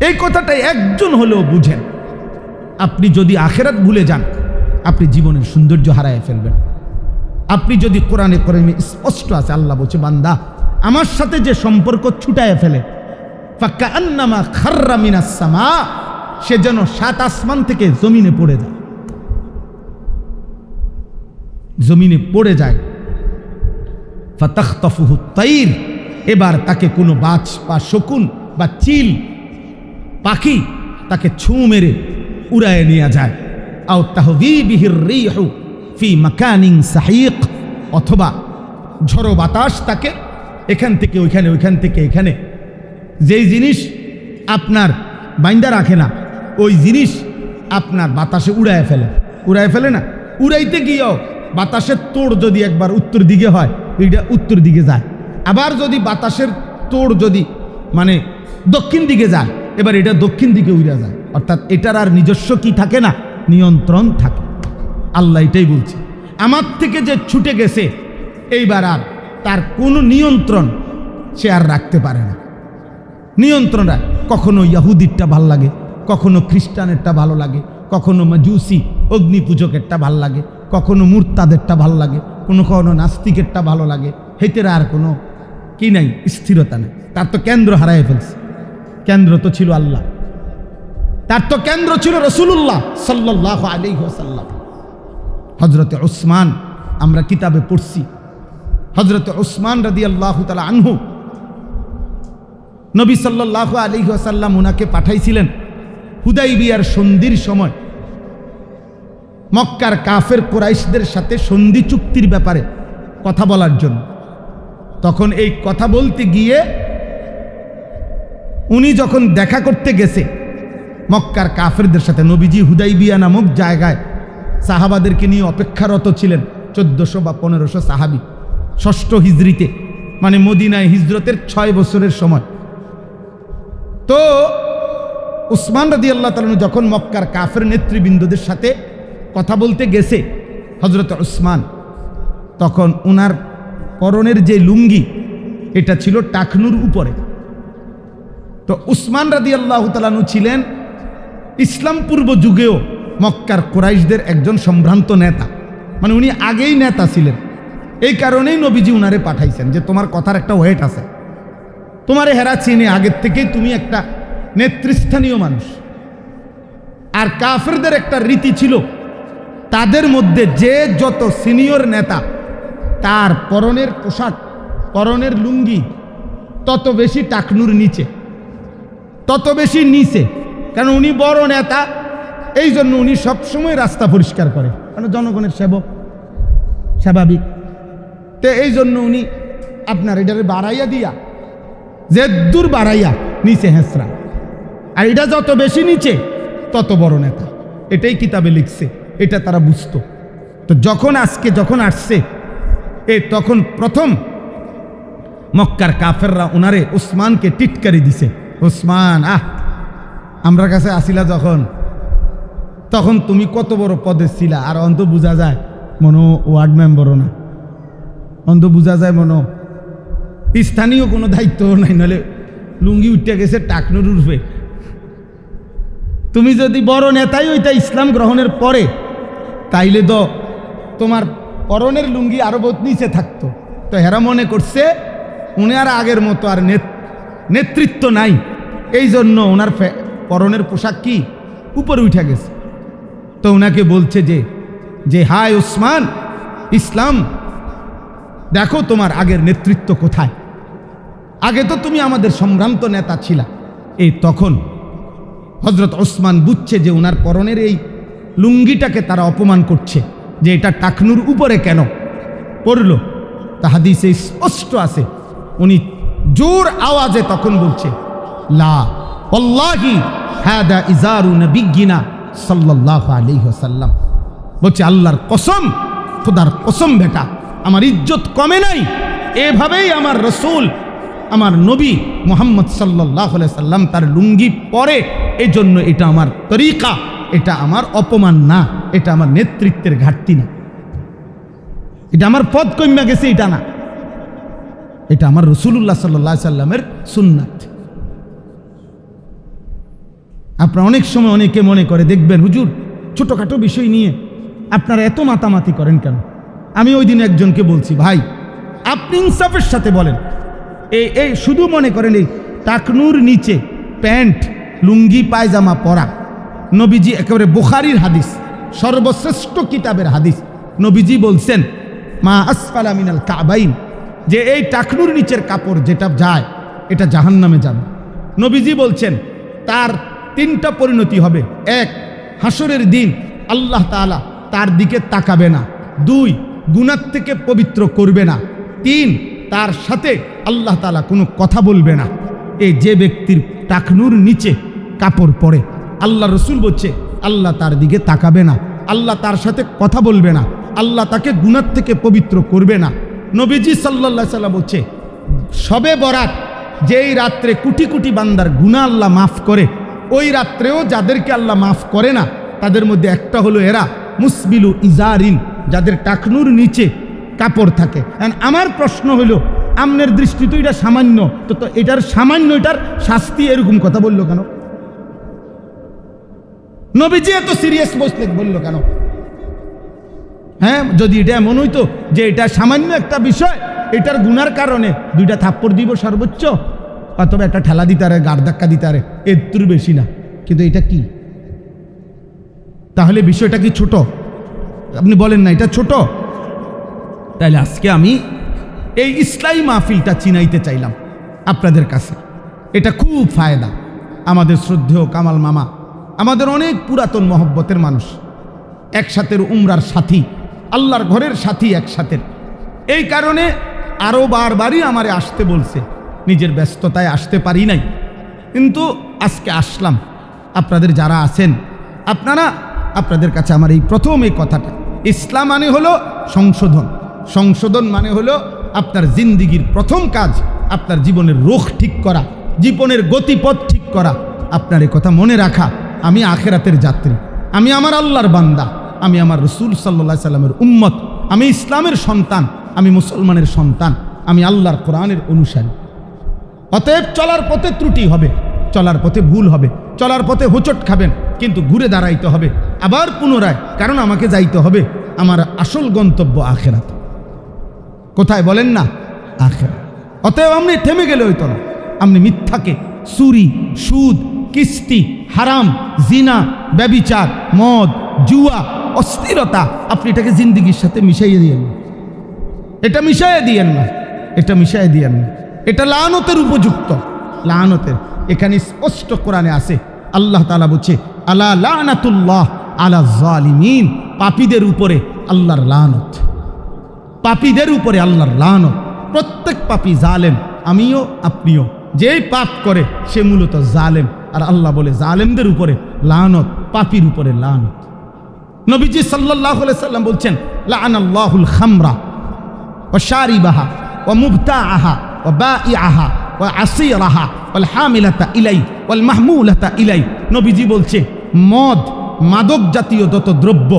এই কথাটাই একজন হলেও বুঝেন। আপনি যদি আখেরাত ভুলে যান, আপনি জীবনের সৌন্দর্য হারায় ফেলবেন। আপনি যদি কোরআনে স্পষ্ট আছে, আল্লাহ বলছে বান্দা আমার সাথে যে সম্পর্ক ছুটায় ফেলে, ফাকান্নামা খাররা মিনাস সামা, সে যেন 7 আসমান থেকে জমিনে পড়ে যায়, জমিনে পড়ে যায়। ফাতাখতাফুহু তাইর, এবার তাকে কোনো বাজ বা শকুন বা চিল পাখি তাকে ছু মেরে উড়ায় নিয়ে যায়। আও তাহবি বিহির রিহু ফি মাকানিন সাহিক, অথবা ঝড়ো বাতাস তাকে এখান থেকে ওইখানে, ওইখান থেকে এখানে, যেই জিনিস আপনার বাইন্দা রাখে না ওই জিনিস আপনার বাতাসে উড়ায় ফেলে। উড়ায় ফেলে না, উড়াইতে গিয়েও বাতাসের তোড় যদি একবার উত্তর দিকে হয়, এইটা উত্তর দিকে যায়। আবার যদি বাতাসের তোড় যদি মানে দক্ষিণ দিকে যায়, এবার এটা দক্ষিণ দিকে উড়ে যায়। অর্থাৎ এটার আর নিজস্ব কি থাকে না, নিয়ন্ত্রণ থাকে। আল্লাহ এটাই বলছে, আমার থেকে যে ছুটে গেছে এইবার আর তার কোনো নিয়ন্ত্রণ সে আর রাখতে পারে না। নিয়ন্ত্রণ কখনো ইয়াহুদিরটা ভাল লাগে, কখনো খ্রিস্টানেরটা ভালো লাগে, কখনো মাজুসি অগ্নি পূজকেরটা ভাল লাগে, কখনো মুরতাদেরটা ভাল লাগে, কখনো নাস্তিকেরটা ভালো লাগে। হেতের আর কোনো কি নাই, স্থিরতা নেই। তার তো কেন্দ্র হারায় ফেলছে। কেন্দ্র তো ছিল আল্লাহ, তার তো কেন্দ্র ছিল রাসূলুল্লাহ সাল্লাল্লাহু আলাইহি ওয়াসাল্লাম। হযরতে উসমান আমরা কিতাবে পড়ছি, হযরতে উসমান রাদিয়াল্লাহু তাআলা আনহু, নবী সাল্লাল্লাহু আলাইহি ওয়াসাল্লাম ওনাকে পাঠাইছিলেন হুদাইবিয়ার সন্ধির সময় মক্কার কাফের কুরাইশদের সাথে সন্ধি চুক্তির ব্যাপারে কথা বলার জন্য। তখন এই কথা বলতে গিয়ে উনি যখন দেখা করতে গেছে মক্কার কাফেরদের সাথে, নবীজি হুদাইবিয়া নামক জায়গায় সাহাবাদেরকে নিয়ে অপেক্ষারত ছিলেন। 1400 বা 1500 সাহাবী, 6ষ্ঠ হিজরিতে, মানে মদিনায় হিজরতের 6 বছরের সময়। তো উসমান রাদিয়াল্লাহু তাআলা যখন মক্কার কাফের নেতৃবৃন্দদের সাথে কথা বলতে গেছে হযরত উসমান, তখন উনার পরনের যে লুঙ্গি এটা ছিল টাকনুর উপরে। তো উসমান রাদিয়াল্লাহু তাআলা ছিলেন ইসলাম পূর্ব যুগেও মক্কার কুরাইশদের একজন সম্ভ্রান্ত নেতা, মানে উনি আগেই নেতা ছিলেন। এই কারণেই নবীজি উনারে পাঠাইছেন যে তোমার কথার একটা ওয়েট আছে, তোমারে হেরা চিনে আগের থেকেই, তুমি একটা নেতৃস্থানীয় মানুষ। আর কাফেরদের একটা রীতি ছিল, তাদের মধ্যে যে যত সিনিয়র নেতা তার পরনের পোশাক, পরনের লুঙ্গি তত বেশি টাকনুর নিচে, তত বেশি নিচে। কারণ উনি বড় নেতা, এই জন্য উনি সবসময় রাস্তা পরিষ্কার করে, কারণ জনগণের সেবক, স্বাভাবিক। তো এই জন্য উনি আপনার এটারে বাড়াইয়া দিয়া, যে দূর বাড়াইয়া নিচে হেঁচড়া, আর এটা যত বেশি নিচে তত বড় নেতা। এটাই কিতাবে লিখছে, এটা তারা বুঝতো। তো যখন আসছে তখন প্রথম মক্কার কাফেররা ওনারে উসমানকে টিটকারি দিছে। উসমান, আমরা কাছে আসিলা যখন, তখন তুমি কত বড় পদে ছিলা, আর অন্ত বোঝা যায় মনো ওয়ার্ড মেম্বারও না, অন্ত বোঝা যায় মনো স্থানীয় কোনো দায়িত্ব নাই, নাহলে লুঙ্গি উঠে গেছে টাকনুর উঠবে। তুমি যদি বড় নেতাই ওইটা ইসলাম গ্রহণের পরে, তাইলে তো তোমার পরনের লুঙ্গি আরো বহুত নিচে থাকতো। তো হেরা মনে করছে উনি আর আগের মতো আর নেতৃত্ব নাই, এই জন্য ওনার পরনের পোশাক কি উপরে উঠে গেছে। তো ওনাকে বলছে যে হায় উসমান, ইসলাম দেখো তোমার আগের নেতৃত্ব কোথায়, আগে তো তুমি আমাদের সম্ভ্রান্ত নেতা ছিলা। এই তখন হযরত উসমান বুঝছে যে ওনার পরনের এই লুঙ্গিটাকে তারা অপমান করছে, যে এটা টাকনুর উপরে কেন। পড়ল, তা হাদিসে স্পষ্ট আছে, উনি জোর আওয়াজে তখন বলছে, লা ওয়াল্লাহি হাদা ইজারু নবিয়্যিনা সাল্লাল্লাহু আলাইহি ওয়াসাল্লাম, বলছে আল্লাহর কসম, খোদার কসম বেটা, আমার ইজ্জত কমে নাই, এভাবেই আমার রসুল, আমার নবী মুহাম্মদ সাল্লাল্লাহু আলাইহি সাল্লাম তার লুঙ্গি পরে, এই জন্য এটা আমার তরিকা, এটা আমার অপমান না, এটা আমার নেতৃত্বের ঘাটতি না, এটা আমার পদ কমে গেছে এটা না, এটা আমার রাসূলুল্লাহ সাল্লাল্লাহু আলাইহি সাল্লামের সুন্নাত। আপনারা অনেক সময় অনেকে মনে করে, দেখবেন হুজুর ছোটখাটো বিষয় নিয়ে আপনারা এত মাতামাতি করেন কেন? আমি ওই দিন একজনকে বলছি, ভাই আপনি ইনসাফের সাথে বলেন, এই শুধু মনে করেন এই টাকনুর নিচে প্যান্ট লুঙ্গি পায়জামা পরা, নবীজি একেবারে বুখারীর হাদিস, সর্বশ্রেষ্ঠ কিতাবের হাদিস, নবীজি বলছেন মা আসফালা মিনাল কাবাইন, যে এই টাকনুর নিচের কাপড় যেটা যায় এটা জাহান্নামে যাবে। নবীজি বলছেন তার 3টা পরিণতি হবে, 1 হাসরের দিন আল্লাহ তাআলা তার দিকে তাকাবে না, 2 গুনাহ থেকে পবিত্র করবে না, 3 তার সাথে আল্লাহ তাআলা কোনো কথা বলবে না। এই যে ব্যক্তির টাকনুর নিচে কাপড় পরে, আল্লাহ রসুল বলছে আল্লাহ তার দিকে তাকাবে না, আল্লাহ তার সাথে কথা বলবে না, আল্লাহ তাকে গুনাহ থেকে পবিত্র করবে না। নবীজি সাল্লাল্লাহু আলাইহি সাল্লাম বলছে শবে বরাত, যেই রাত্রে কোটি কোটি বান্দার গুনাহ আল্লাহ মাফ করে, ওই রাত্রেও যাদেরকে আল্লাহ মাফ করে না তাদের মধ্যে একটা হলো এরা, মুসবিলু ইজারিন, যাদের টাকনুর নিচে কাপড় থাকে। আমার প্রশ্ন হলো, আমনের দৃষ্টি তো এটা সামান্য, তো এটার সামান্য, এটার শাস্তি এরকম কথা বললো কেন? নবীজি এত সিরিয়াস বললো কেন? হ্যাঁ, যদি এটা এমন হইতো যে এটা সামান্য একটা বিষয়, এটার গুনার কারণে 2টা থাপ্পড় দিব সর্বোচ্চ, অথবা একটা ঠেলা দিতে আরে, গাড় ধাক্কা দিতে আরে, এর বেশি না। কিন্তু এটা কি? তাহলে বিষয়টা কি ছোট? আপনি বলেন না এটা ছোট? তাহলে আজকে আমি এই ইসলামী মাহফিলটা চিনাইতে চাইলাম আপনাদের কাছে, এটা খুব ফায়দা। আমাদের শ্রদ্ধেয় কামাল মামা আমাদের অনেক পুরাতন মহব্বতের মানুষ, একসাথে উমরার সাথী, আল্লাহর ঘরের সাথী একসাথে। এই কারণে আরও বারবারই আমারে আসতে বলছে, নিজের ব্যস্ততায় আসতে পারি নাই, কিন্তু আজকে আসলাম। আপনাদের যারা আছেন আপনাদের কাছে আমার এই প্রথম এই কথাটা, ইসলাম মানে হলো সংশোধন, সংশোধন মানে হলো আপনার জিন্দিগির প্রথম কাজ, আপনার জীবনের রুখ ঠিক করা, জীবনের গতিপথ ঠিক করা। আপনার এই কথা মনে রাখা, আমি আখেরাতের যাত্রী, আমি আমার আল্লাহর বান্দা, আমি আমার রসুল সাল্লাল্লাহু আলাইহি সাল্লামের উম্মত, আমি ইসলামের সন্তান, আমি মুসলমানের সন্তান, আমি আল্লাহর কোরআনের অনুসারী। অতএব চলার পথে ত্রুটি হবে, চলার পথে ভুল হবে, চলার পথে হোঁচট খাবেন, কিন্তু ঘুরে দাঁড়াইতে হবে আবার পুনরায়, কারণ আমাকে যাইতে হবে আমার আসল গন্তব্য আখেরাত। কোথায় বলেন না? আখেরাত। অতএব আপনি থেমে গেলে হইতো না, আপনি মিথ্যাকে, চুরি, সুদ, কিস্তি, হারাম, জিনা, ব্যভিচার, মদ, জুয়া, অস্থিরতা, আপনি এটাকে জিন্দিগির সাথে মিশাইয়ে দিয়েন না, এটা মিশাইয়ে দিয়েন না, এটা মিশাইয়ে দিয়েন না, এটা লানতের উপযুক্ত, লানতের। এখানে স্পষ্ট কোরআনে আছে, আল্লাহ তাআলা বলছে আলা লানাতুল্লাহ আলা জালিমিন, পাপীদের উপরে আল্লাহর লানত, পাপীদের উপরে আল্লাহর লানত। প্রত্যেক পাপী জালেম, আমিও আপনিও, যেই পাপ করে সে মূলত জালেম, আর আল্লাহ বলে জালেমদের উপরে লানত, পাপীর উপরে লানত। নবীজি সাল্লাল্লাহু আলাইহি সাল্লাম বলছেন লাআনাল্লাহুল খামরা ওয়া শারিবাহা ওয়া মুবতাআহা ওয়া বাঈআহা ওয়া আসীরাহা ওয়াল হামিলাতা ইলাই ওয়াল মাহমুলাতা ইলাই। নবীজি বলছে মদ, মাদক জাতীয় যত দ্রব্য,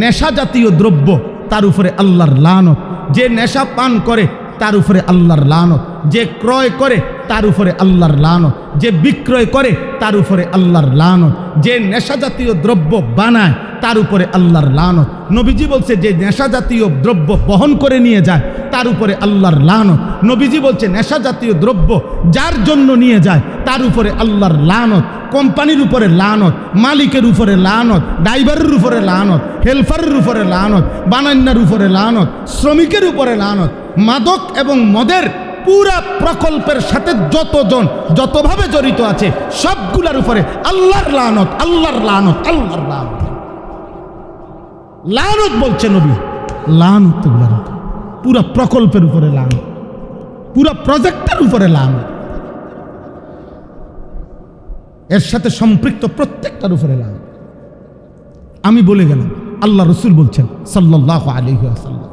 নেশা জাতীয় দ্রব্য, তার উপরে আল্লাহর লানত। যে নেশা পান করে তার উপরে আল্লাহর লানত, যে ক্রয় করে তার উপরে আল্লাহর লানত, যে বিক্রয় করে তার উপরে আল্লাহর লানত, যে নেশা জাতীয় দ্রব্য বানায় তার উপরে আল্লাহর লানত। নবীজি বলছে যে নেশা জাতীয় দ্রব্য বহন করে নিয়ে যায় তার উপরে আল্লাহর লানত। নবীজি বলছে নেশা জাতীয় দ্রব্য যার জন্য নিয়ে যায় তার উপরে আল্লাহর লানত। কোম্পানির উপরে লানত, মালিকের উপরে লানত, ড্রাইভারের উপরে লানত, হেলপারের উপরে লানত, বানান্নার উপরে লানত, শ্রমিকের উপরে লানত। মাদক এবং মদের পুরা প্রকল্পের সাথে যতজন যতভাবে জড়িত আছে সবগুলার উপরে আল্লাহর লানত, আল্লাহর লানত, আল্লাহর লানত। লানত বলছে নবী, লানত। পুরা প্রকল্পের উপরে লানত, পুরা প্রজেক্টের উপরে লানত, এর সাথে সম্পৃক্ত প্রত্যেকটার উপরে লানত। আমি বলে গেলাম, আল্লাহ রসুল বলছেন সাল্লাল্লাহু আলাইহি ওয়াসাল্লাম,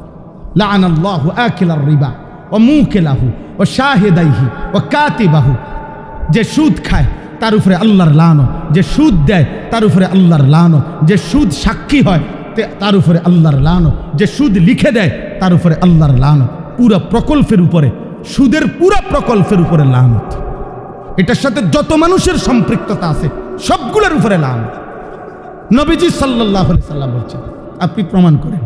লাআনাল্লাহু আকিলার রিবা ওয়া মুকিলাহু ওয়া শাহিদাইহি ওয়া কাতিবাহু। যে সুদ খায় তার উপরে আল্লাহর লানত, যে সুদ দেয় তার উপরে আল্লাহর লানত, যে সুদ সাক্ষী হয় তার উপরে আল্লাহর লানত, যে সুদ লিখে দেয় তার উপরে আল্লাহর লানত। পুরা প্রকল্পের উপরে, সুদের পুরা প্রকল্পের উপরে লানত। এটার সাথে যত মানুষের সম্পৃক্ততা আছে সবগুলোর উপরে লানত। নবীজি সাল্লাল্লাহু আলাইহি সাল্লাম বলছেন, আপনি প্রমাণ করেন,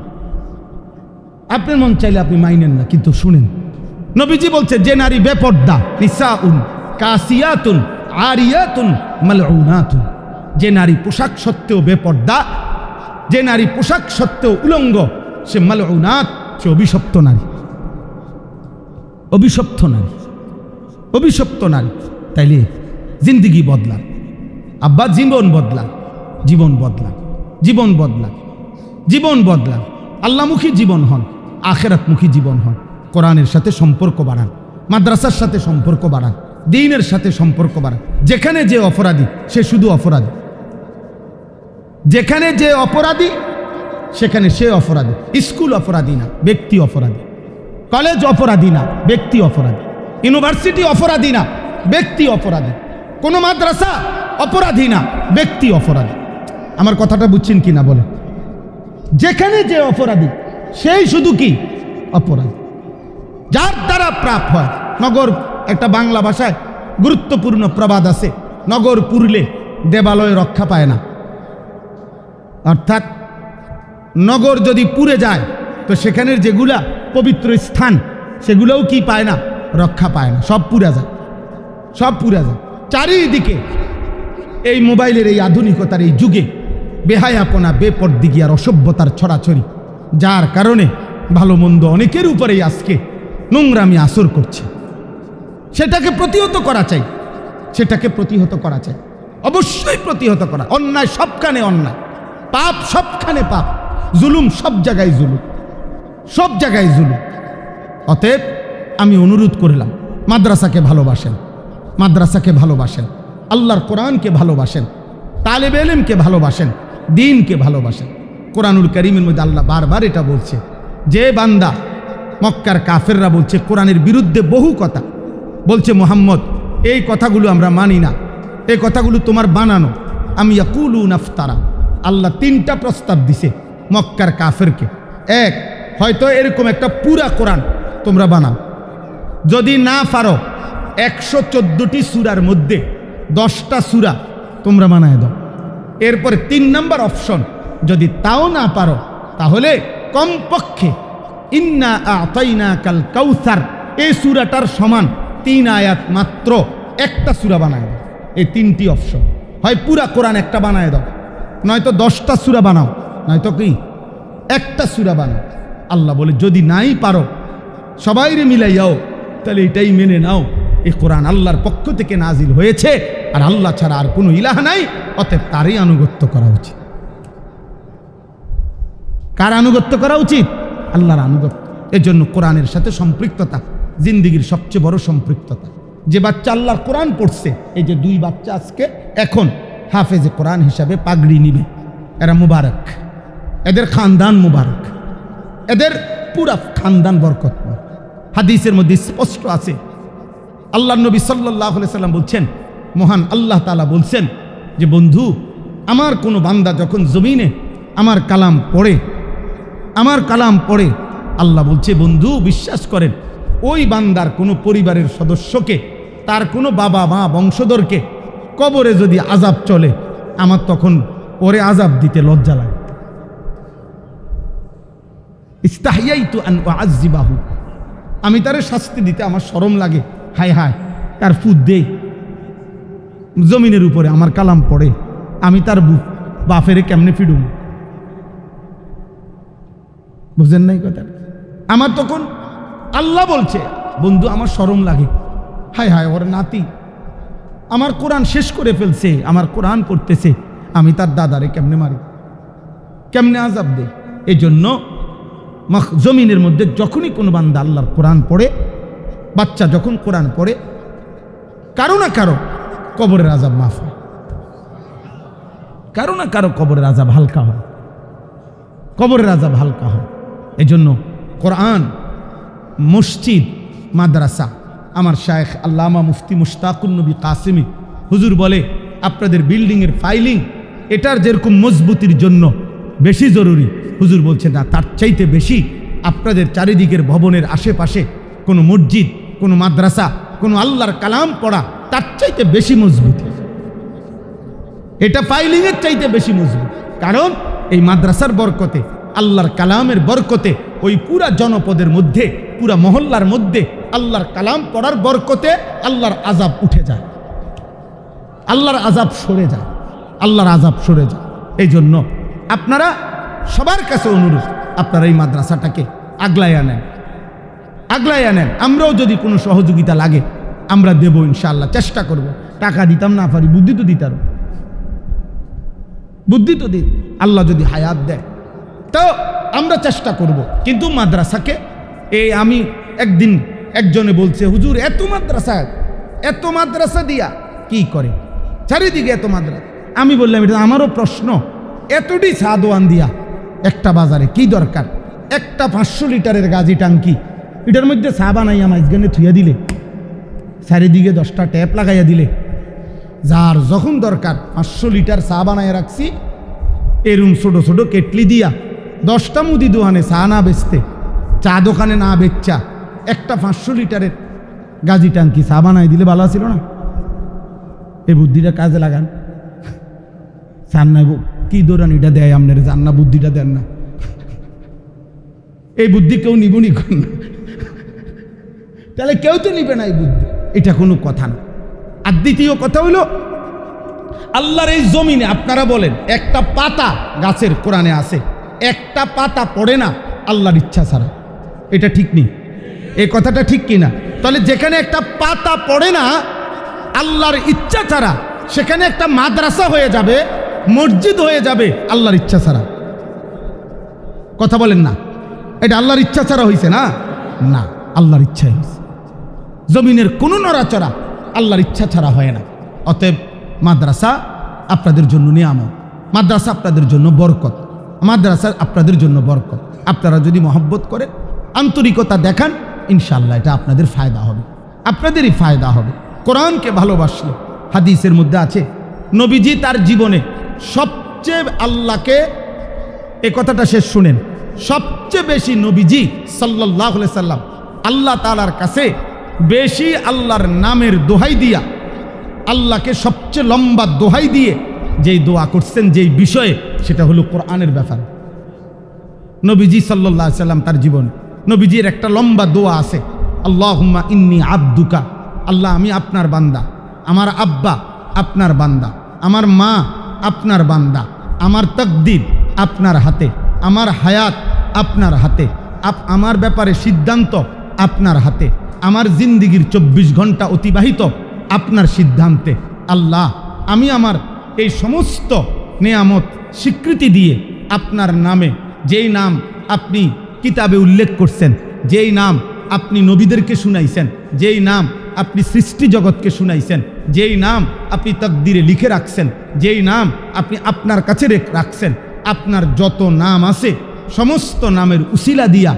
আপনার মন চাইলে আপনি মাইনেন না, কিন্তু শুনেন। নবীজি বলছে, যে নারী বেপর্দা, নিসাউন কাসিয়াতুন আরিয়াতুন মালউনাতুন, যে নারী পোশাক সত্ত্বেও বেপর্দা, যে নারী পোশাক সত্ত্বেও উলঙ্গ, সে মালউনাত, সে অভিশপ্ত নারী, অভিশপ্ত নারী, অভিশপ্ত নারী। তাইলে জিন্দিগি বদলান আব্বা, জীবন বদলান, জীবন বদলান, জীবন বদলান, জীবন বদলান। আল্লাহমুখী জীবন হন, আখিরাতমুখী জীবন হন। কোরআনের সাথে সম্পর্ক বাড়ান, মাদ্রাসার সাথে সম্পর্ক বাড়ান, দ্বীনের সাথে সম্পর্ক বাড়ান। যেখানে যে অপরাধী সে শুধু অপরাধী, যেখানে যে অপরাধী সেখানে সে অপরাধী। স্কুল অপরাধী না, ব্যক্তি অপরাধী। কলেজ অপরাধী না, ব্যক্তি অপরাধী। ইউনিভার্সিটি অপরাধী না, ব্যক্তি অপরাধী। কোনো মাদ্রাসা অপরাধী না, ব্যক্তি অপরাধী। আমার কথাটা বুঝছেন কি না বলে? যেখানে যে অপরাধী সেই শুধু কি অপরাধী, যার দ্বারা প্রাপ হয়। নগর, একটা বাংলা ভাষায় গুরুত্বপূর্ণ প্রবাদ আছে, নগর পুরলে দেবালয় রক্ষা পায় না। অর্থাৎ নগর যদি পুড়ে যায় তো সেখানের যেগুলা পবিত্র স্থান সেগুলোও কি পায় না, রক্ষা পায় না, সব পুড়ে যায়, সব পুড়ে যায়। চারিদিকে এই মোবাইলের এই আধুনিকতার এই যুগে বেহায়াপনা, বেপরদিগি আর অসভ্যতার ছড়াছড়ি, যার কারণে ভালো মন্দ অনেকের উপরেই আজকে নোংরামি আসর করছে। সেটাকে প্রতিহত করা চাই, সেটাকে প্রতিহত করা চাই, অবশ্যই প্রতিহত করা। অন্যায় সবখানে অন্যায়, পাপ সবখানে পাপ, জুলুম সব জায়গায় জুলুম, সব জায়গায় জুলুম। অতএব আমি অনুরোধ করলাম, মাদ্রাসাকে ভালোবাসেন, মাদ্রাসাকে ভালোবাসেন, আল্লাহর কোরআনকে ভালোবাসেন, তালেবে ইলমকে ভালোবাসেন, দ্বীনকে ভালোবাসেন। কোরআনুল কারীমের মধ্যে আল্লাহ বারবার এটা বলছে, যে বান্দা, মক্কার কাফেররা বলছে কোরআনের বিরুদ্ধে বহু কথা বলছে, মুহাম্মদ এই কথাগুলো আমরা মানি না, এই কথাগুলো তোমার বানানো। আমি ইয়াকুলুনা ইফতারা। আল্লাহ তিনটা প্রস্তাব দিছে মক্কার কাফেরকে। এক, হয়তো এরকম একটা পুরা কোরআন তোমরা বানাও, যদি না পারো 114টি সূরার মধ্যে 10টা সূরা তোমরা বানায় দাও। এরপরে 3 নম্বর অপশন, যদি তাও না পারো তাহলে কমপক্ষে ইন্না আ'তাইনাকাল কাউসার, এই সূরাটার সমান 3 আয়াত মাত্র একটা সূরা বানায় দাও। এই 3টি অপশন, হয় পুরা কোরআন একটা বানায় দাও, নয়তো 10টা সূরা বানাও, নয়তো কি একটা সূরা বানাও। আল্লাহ বলে, যদি নাই পারো সবাইরে মিলাইয়াও, তাহলে এটাই মেনে নাও, এই কোরআন আল্লাহর পক্ষ থেকে নাজিল হয়েছে, আর আল্লাহ ছাড়া আর কোনো ইলাহ নাই, অতএব তারই আনুগত্য করা উচিত। কার আনুগত্য করা উচিত? আল্লাহর আনুগত্য। এজন্য কোরআনের সাথে সম্পৃক্ততা জিন্দিগির সবচেয়ে বড় সম্পৃক্ততা। যে বাচ্চা আল্লাহর কোরআন পড়ছে, এই যে 2 বাচ্চা আজকে এখন হাফেজে কোরআন হিসাবে পাগড়ি নিবে, এরা মুবারক, এদের খানদান মুবারক, এদের পুরা খানদান বরকতময়। হাদিসের মধ্যে স্পষ্ট আছে, আল্লাহ নবী সাল্লাল্লাহু আলাইহি সাল্লাম বলছেন, মহান আল্লাহ তাআলা বলছেন যে, বন্ধু, আমার কোনো বান্দা যখন জমিনে আমার কালাম পড়ে, আমার কালাম পড়ে, আল্লাহ বলছে, বন্ধু বিশ্বাস করেন, ওই বান্দার কোনো পরিবারের সদস্যকে, তার কোনো বাবা মা বংশধরকে কবরে যদি আযাব চলে, আমার তখন ওরে আযাব দিতে লজ্জা লাগে। ইস্তাহিয়াইতু আন উআযযিবাহু, আমি তারে শাস্তি দিতে আমার শরম লাগে। হায় হায়, তার ফুদ দেই জমিনের উপরে আমার কালাম পড়ে, আমি তার বাপেরে কেমনে ফিডুম? বুঝেন নাই কথা? আমার তখন আল্লাহ বলছে, বন্ধু আমার শরম লাগে, হায় হায় ওর নাতি আমার কোরআন শেষ করে ফেলছে, আমার কোরআন পড়তেছে, আমি তার দাদারে কেমনে মারি, কেমনে আযাব দেই? এই জন্য জমিনের মধ্যে যখনই কোনো বান্দা আল্লাহর কোরআন পড়ে, বাচ্চা যখন কোরআন পড়ে, কারো না কারো কবরের আযাব মাফ হয়, কারো না কারো কবরের আযাব হালকা হয়, কবরের আযাব হালকা হয়। এই জন্য কোরআন, মসজিদ, মাদ্রাসা, আমার শায়েখ আল্লামা মুফতি মুশতাকুন নবী কাসেমি হুজুর বলে আপনাদের বিল্ডিংয়ের ফাইলিং এটার যেরকম মজবুতির জন্য বেশি জরুরি, হুজুর বলছে না, তার চাইতে বেশি আপনাদের চারিদিকের ভবনের আশেপাশে কোনো মসজিদ, কোনো মাদ্রাসা, কোনো আল্লাহর কালাম পড়া তার চাইতে বেশি মজবুত। এটা ফাইলিংয়ের চাইতে বেশি মজবুত, কারণ এই মাদ্রাসার বরকতে, আল্লাহর কালামের বরকতে ওই পুরা জনপদের মধ্যে, পুরা মহল্লার মধ্যে আল্লাহর কালাম পড়ার বরকতে আল্লাহর আযাব উঠে যায়, আল্লাহর আযাব সরে যায়, আল্লাহর আযাব সরে যায়। এই জন্য আপনারা সবার কাছে অনুরোধ, আপনারা এই মাদ্রাসাটাকে আগলাইয়া নেন, আগলাইয়া নেন। আমরাও যদি কোনো সহযোগিতা লাগে আমরা দেব ইনশাআল্লাহ, চেষ্টা করব। টাকা দিতাম না পারি, বুদ্ধি তো দিতাম, বুদ্ধি তো দিই, আল্লাহ যদি হায়াত দেয় তো আমরা চেষ্টা করব। কিন্তু মাদ্রাসাকে আমি একদিন একজনে বলছে, হুজুর এত মাদ্রাসা দিয়া কি করে, চারিদিকে এত মাদ্রাসা। আমি বললাম এটা আমারও প্রশ্ন, এতটি চা দোয়ান দিয়া একটা বাজারে কি দরকার? একটা 500 লিটারের গাজি টাঙ্কি, এটার মধ্যে চা বানাইয়া মাঝখানে থুইয়া দিলে, চারিদিকে 10টা ট্যাপ লাগাইয়া দিলে, যার যখন দরকার 500 লিটার চা বানাইয়া রাখছি। এরম ছোট ছোট কেটলি দিয়া 10টা মুদি দোকানে চা না বেচতে, চা দোকানে না বেচা একটা 500 লিটারের গাজি টাঙ্কি চা বানাই দিলে ভালো ছিল না? এই বুদ্ধিটা কাজে লাগান। চান না কি দৌড়ানিটা দেয় আপনার, জান না বুদ্ধিটা দেন না, এই বুদ্ধি কেউ নিবনি কর না, তাহলে কেউ তো নিবে না এই বুদ্ধি, এটা কোনো কথা না। আর দ্বিতীয় কথা হইল, আল্লাহর এই জমিনে আপনারা বলেন একটা পাতা গাছের কোরআনে আছে, একটা পাতা পড়ে না আল্লাহর ইচ্ছা ছাড়া, এটা ঠিক নেই? এই কথাটা ঠিক কিনা? তাহলে যেখানে একটা পাতা পড়ে না আল্লাহর ইচ্ছা ছাড়া, সেখানে একটা মাদ্রাসা হয়ে যাবে, মসজিদ হয়ে যাবে আল্লাহর ইচ্ছা ছাড়া। কথা বলেন না, এটা আল্লাহর ইচ্ছা ছাড়া হয়েছে না? না, আল্লাহর ইচ্ছাই হয়েছে। জমিনের কোনো নড়াচড়া আল্লাহর ইচ্ছা ছাড়া হয় না। অতএব মাদ্রাসা আপনাদের জন্য নিয়ামত, মাদ্রাসা আপনাদের জন্য বরকত, মাদ্রাসা আপনাদের জন্য বরকত। আপনারা যদি মহব্বত করেন, আন্তরিকতা দেখান, ইনশাআল্লাহ এটা আপনাদের ফায়দা হবে, আপনাদেরই ফায়দা হবে। কোরআনকে ভালোবাসলে, হাদিসের মধ্যে আছে নবীজি তার জীবনে সবচেয়ে আল্লাহকে, এ কথাটা শেষ শুনেন, সবচেয়ে বেশি নবীজি সাল্লাল্লাহু আলাইহি সাল্লাম আল্লাহ তাআলার কাছে বেশি আল্লাহর নামের দোহাই দিয়া, আল্লাহকে সবচেয়ে লম্বা দোহাই দিয়ে যেই দোয়া করছেন, যেই বিষয়ে, সেটা হলো কোরআনের ব্যাপার। নবীজি সাল্লাল্লাহু আলাইহি সাল্লাম তার জীবনে নবীজির একটা লম্বা দোয়া আছে, আল্লাহুম্মা ইন্নী আবদুকা, আল্লাহ আমি আপনার বান্দা, আমার আব্বা আপনার বান্দা, আমার মা আপনার বান্দা, আমার তাকদীর আপনার হাতে, আমার হায়াত আপনার হাতে, আমার ব্যাপারে সিদ্ধান্ত আপনার হাতে, আমার জিন্দিগির 24 ঘন্টা অতিবাহিত আপনার সিদ্ধান্তে। আল্লাহ আমি আমার এই সমস্ত নেয়ামত স্বীকৃতি দিয়ে আপনার নামে, যেই নাম আপনি কিতাবে উল্লেখ করছেন, যেই নাম আপনি নবীদেরকে শুনাইছেন, যেই নাম আপনি সৃষ্টি জগৎকে শুনাইছেন, যেই নাম আপনি তাকদীরে লিখে রাখছেন, যেই নাম আপনি আপনার কাছে রাখছেন, আপনার যত নাম আছে সমস্ত নামের উসিলা দিয়া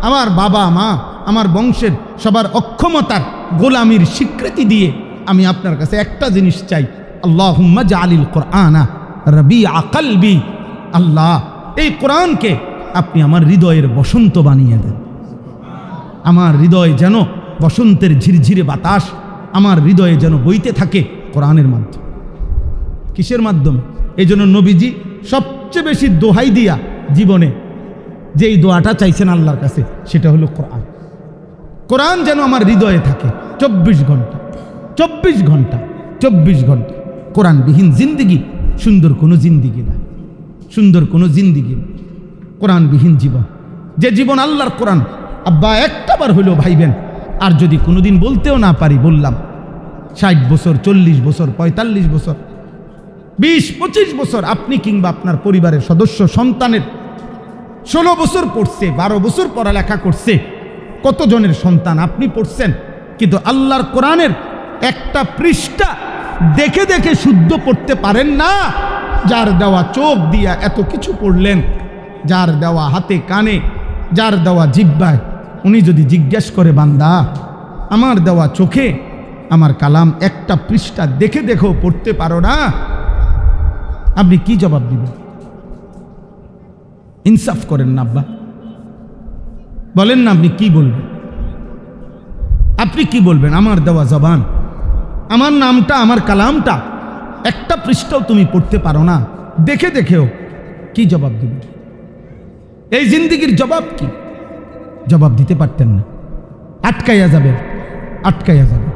আমার বাবা মা, আমার বংশের সবার অক্ষমতার গোলামির স্বীকৃতি দিয়ে আমি আপনার কাছে একটা জিনিস চাই, আল্লাহুম্মা জাআলিল কোরআনা রবিআ কলবি, আল্লাহ এই কোরআনকে আপনি আমার হৃদয়ের বসন্ত বানিয়ে দেন। আমার হৃদয় যেন বসন্তের ঝিরঝিরে বাতাস আমার হৃদয়ে যেন বইতে থাকে কোরআনের মাধ্যমে। কিসের মাধ্যমে? এই জন্য নবীজি সবচেয়ে বেশি দোহাই দিয়া জীবনে যেই দোয়াটা চাইছেন আল্লাহর কাছে, সেটা হলো কোরআন। কোরআন যেন আমার হৃদয়ে থাকে 24 ঘন্টা, 24 ঘন্টা, 24 ঘন্টা। কোরআনবিহীন জিন্দিগি সুন্দর কোনো জিন্দিগি না, সুন্দর কোনো জিন্দিগি না, কোরআনবিহীন জীবন। যে জীবন আল্লাহর কোরআন আব্বা একটাবার হইলেও ভাইবেন। আর যদি কোনোদিন বলতেও না পারি, বললাম 60 বছর, 40 বছর, 45 বছর, 20-25 বছর আপনি কিংবা আপনার পরিবারের সদস্য সন্তানের 16 বছর পড়ছে, 12 বছর পড়ালেখা করছে, কতজনের সন্তান আপনি পড়ছেন, কিন্তু আল্লাহর কোরআনের একটা পৃষ্ঠা দেখে দেখে শুদ্ধ পড়তে পারেন না। যার দেওয়া চোখ দিয়া এত কিছু পড়লেন, যার দেওয়া হাতে কানে, যার দেওয়া জিহ্বায়, উনি যদি জিজ্ঞেস করে বান্দা আমার দেওয়া চোখে আমার কালাম একটা পৃষ্ঠা দেখে দেখেও পড়তে পারো না, আপনি কি জবাব দিবেন? ইনসাফ করেন না আব্বা, বলেন না আপনি কি বলবেন? আপনি কি বলবেন? আমার দেওয়া জবান, আমার নামটা, আমার কালামটা একটা পৃষ্ঠাও তুমি পড়তে পারো না দেখে দেখেও, কি জবাব দিবেন? এই জিন্দিগির জবাব কি? জবাব দিতে পারতেন না, আটকাইয়া যাবে, আটকাইয়া যাবে।